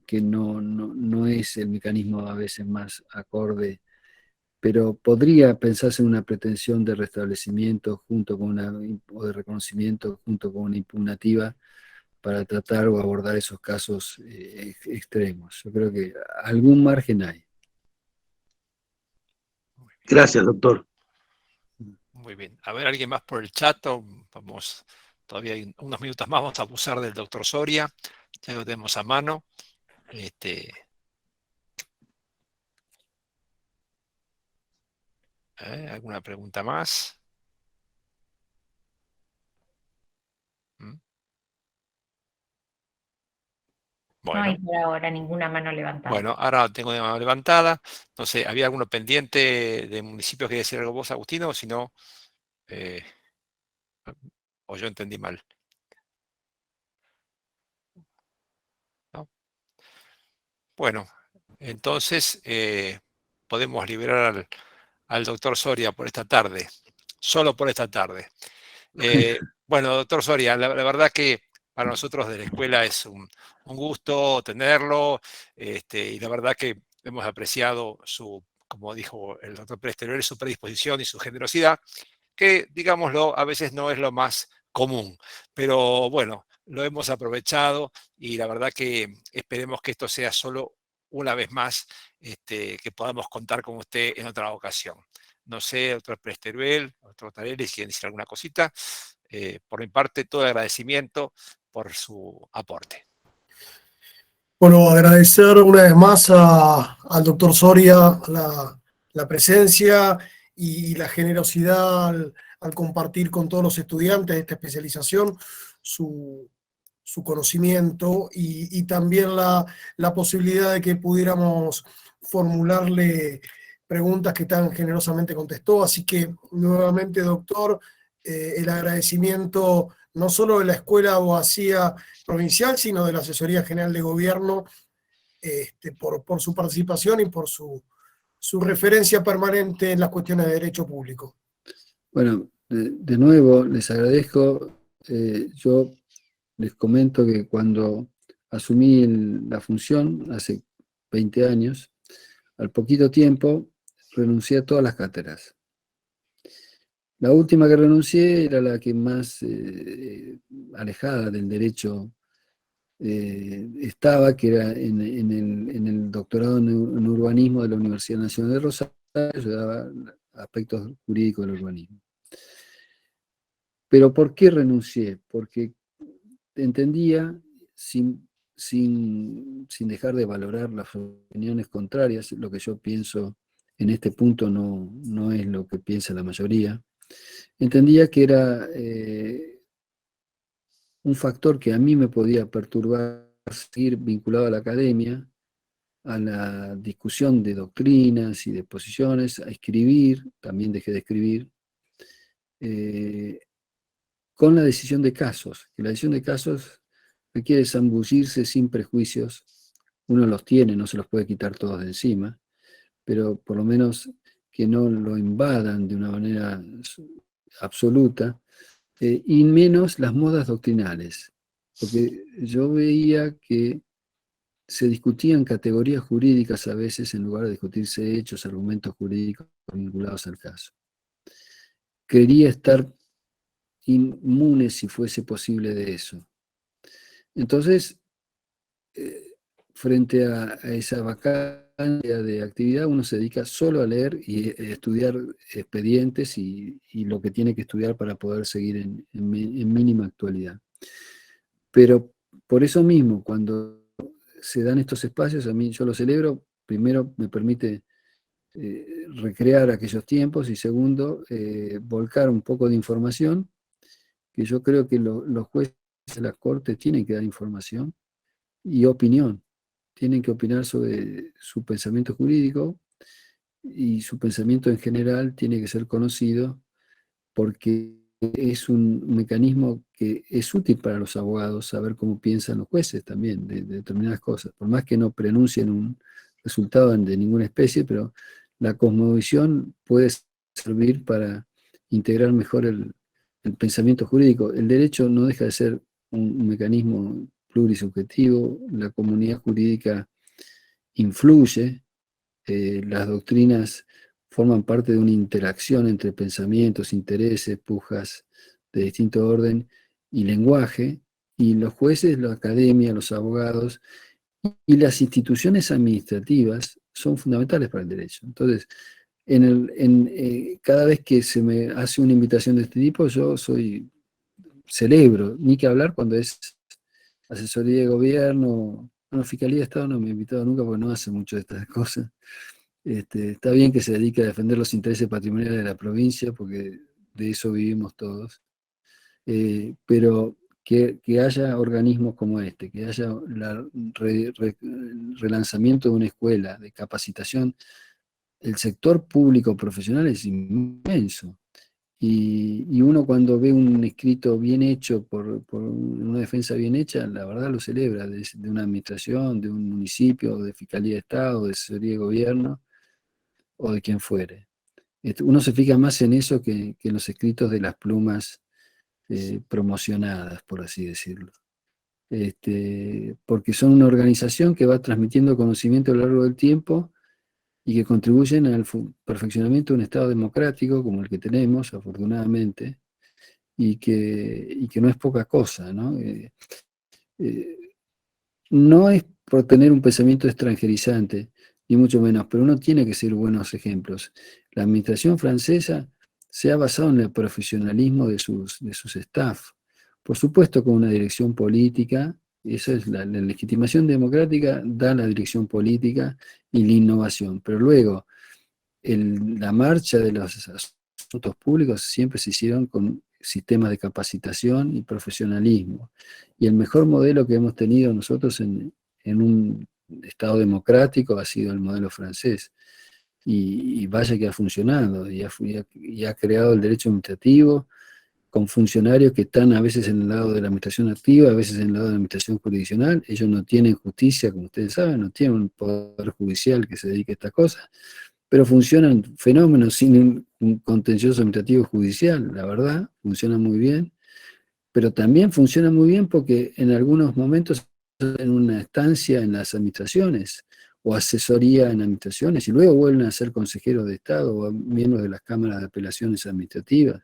que no es el mecanismo a veces más acorde, pero podría pensarse en una pretensión de restablecimiento junto con o de reconocimiento junto con una impugnativa para tratar o abordar esos casos extremos. Yo creo que algún margen hay. Gracias, doctor. Muy bien. A ver, ¿alguien más por el chat? Vamos, todavía hay unos minutos más. Vamos a abusar del doctor Soria. Ya lo tenemos a mano. ¿Alguna pregunta más? No hay Bueno, por ahora ninguna mano levantada. bueno, ahora tengo la mano levantada. No sé, ¿había alguno pendiente de municipios que decir algo vos, Agustino? O si no, o yo entendí mal. ¿No? Bueno, entonces podemos liberar al doctor Soria por esta tarde, solo por esta tarde. Bueno, doctor Soria, la verdad que para nosotros de la escuela es un gusto tenerlo, y la verdad que hemos apreciado como dijo el doctor Pérez Teruel, su predisposición y su generosidad, que, digámoslo, a veces no es lo más común, pero bueno, lo hemos aprovechado y la verdad que esperemos que esto sea solo una vez más, que podamos contar con usted en otra ocasión. No sé, doctor Pérez Teruel, doctor Tarelli, si quieren decir alguna cosita. Por mi parte, todo el agradecimiento por su aporte. Bueno, agradecer una vez más al doctor Soria la presencia y la generosidad al compartir con todos los estudiantes de esta especialización su conocimiento y también la posibilidad de que pudiéramos formularle preguntas que tan generosamente contestó. Así que nuevamente, doctor, el agradecimiento no solo de la Escuela de Abogacía Provincial, sino de la Asesoría General de Gobierno, por su participación y por su referencia permanente en las cuestiones de derecho público. Bueno, de nuevo les agradezco. Yo les comento que cuando asumí la función, hace 20 años, al poquito tiempo renuncié a todas las cátedras. La última que renuncié era la que más alejada del derecho estaba, que era en el doctorado en urbanismo de la Universidad Nacional de Rosario, yo daba aspectos jurídicos del urbanismo. Pero ¿por qué renuncié? Porque entendía, sin dejar de valorar las opiniones contrarias, lo que yo pienso en este punto no es lo que piensa la mayoría, entendía que era un factor que a mí me podía perturbar seguir vinculado a la academia, a la discusión de doctrinas y de posiciones, a escribir, también dejé de escribir, con la decisión de casos, que la decisión de casos requiere zambullirse sin prejuicios uno los tiene, no se los puede quitar todos de encima, pero por lo menos que no lo invadan de una manera absoluta, y menos las modas doctrinales, porque yo veía que se discutían categorías jurídicas a veces en lugar de discutirse hechos, argumentos jurídicos vinculados al caso. Quería estar inmune, si fuese posible, de eso. Entonces, frente a esa vacancia de actividad, uno se dedica solo a leer y estudiar expedientes y lo que tiene que estudiar para poder seguir en mínima actualidad. Pero por eso mismo, cuando se dan estos espacios, a mí yo los celebro. Primero, me permite recrear aquellos tiempos, y segundo, volcar un poco de información, que yo creo que los jueces de la Corte tienen que dar información y opinión. Tienen que opinar sobre su pensamiento jurídico, y su pensamiento en general tiene que ser conocido, porque es un mecanismo que es útil para los abogados saber cómo piensan los jueces también de determinadas cosas, por más que no pronuncien un resultado de ninguna especie, pero la cosmovisión puede servir para integrar mejor el pensamiento jurídico. El derecho no deja de ser un mecanismo plurisubjetivo, la comunidad jurídica influye, las doctrinas forman parte de una interacción entre pensamientos, intereses, pujas de distinto orden y lenguaje, y los jueces, la academia, los abogados y las instituciones administrativas son fundamentales para el derecho. Entonces, cada vez que se me hace una invitación de este tipo, yo celebro, ni que hablar cuando es asesoría de gobierno. Bueno, Fiscalía de Estado no me ha invitado nunca porque no hace mucho de estas cosas. Está bien que se dedique a defender los intereses patrimoniales de la provincia, porque de eso vivimos todos, pero que haya organismos como este, que haya el relanzamiento de una escuela de capacitación. El sector público profesional es inmenso, y uno, cuando ve un escrito bien hecho, por una defensa bien hecha, la verdad lo celebra, de una administración, de un municipio, de Fiscalía de Estado, de asesoría de gobierno, o de quien fuere. Uno se fija más en eso que en los escritos de las plumas promocionadas, por así decirlo. Porque son una organización que va transmitiendo conocimiento a lo largo del tiempo, y que contribuyen al perfeccionamiento de un Estado democrático como el que tenemos, afortunadamente, y que no es poca cosa, ¿no? No es por tener un pensamiento extranjerizante, ni mucho menos, pero uno tiene que ser buenos ejemplos. La administración francesa se ha basado en el profesionalismo de sus staff, por supuesto con una dirección política. Esa es la legitimación democrática, da la dirección política y la innovación, pero luego la marcha de los asuntos públicos siempre se hicieron con sistemas de capacitación y profesionalismo. Y el mejor modelo que hemos tenido nosotros en un Estado democrático ha sido el modelo francés. Y vaya que ha funcionado, y ha creado el derecho administrativo con funcionarios que están a veces en el lado de la administración activa, a veces en el lado de la administración jurisdiccional. Ellos no tienen justicia, como ustedes saben, no tienen un poder judicial que se dedique a estas cosas, pero funcionan fenómenos sin un contencioso administrativo judicial, la verdad, funcionan muy bien, pero también funcionan muy bien porque en algunos momentos en una estancia en las administraciones, o asesoría en administraciones, y luego vuelven a ser consejeros de Estado o miembros de las cámaras de apelaciones administrativas.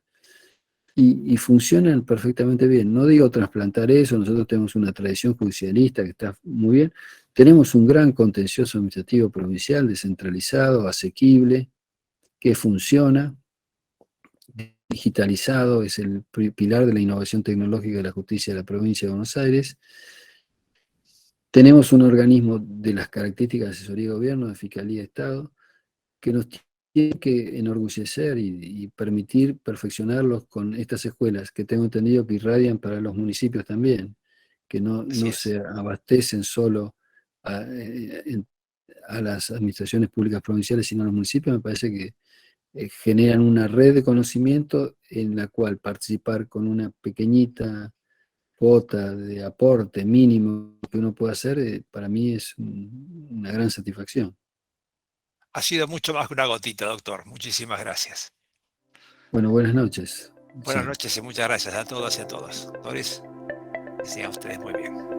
Y funcionan perfectamente bien. No digo trasplantar eso, nosotros tenemos una tradición judicialista que está muy bien. Tenemos un gran contencioso administrativo provincial, descentralizado, asequible, que funciona, digitalizado, es el pilar de la innovación tecnológica de la justicia de la provincia de Buenos Aires. Tenemos un organismo de las características de asesoría de gobierno, de Fiscalía de Estado, que nos tiene que enorgullecer y permitir perfeccionarlos con estas escuelas, que tengo entendido que irradian para los municipios también, que no se abastecen solo a las administraciones públicas provinciales, sino a los municipios. Me parece que generan una red de conocimiento en la cual participar con una pequeñita cuota de aporte mínimo que uno puede hacer, para mí es una gran satisfacción. Ha sido mucho más que una gotita, doctor. Muchísimas gracias. Bueno, buenas noches. Buenas noches y muchas gracias a todas y a todos. Doctores, que sean ustedes muy bien.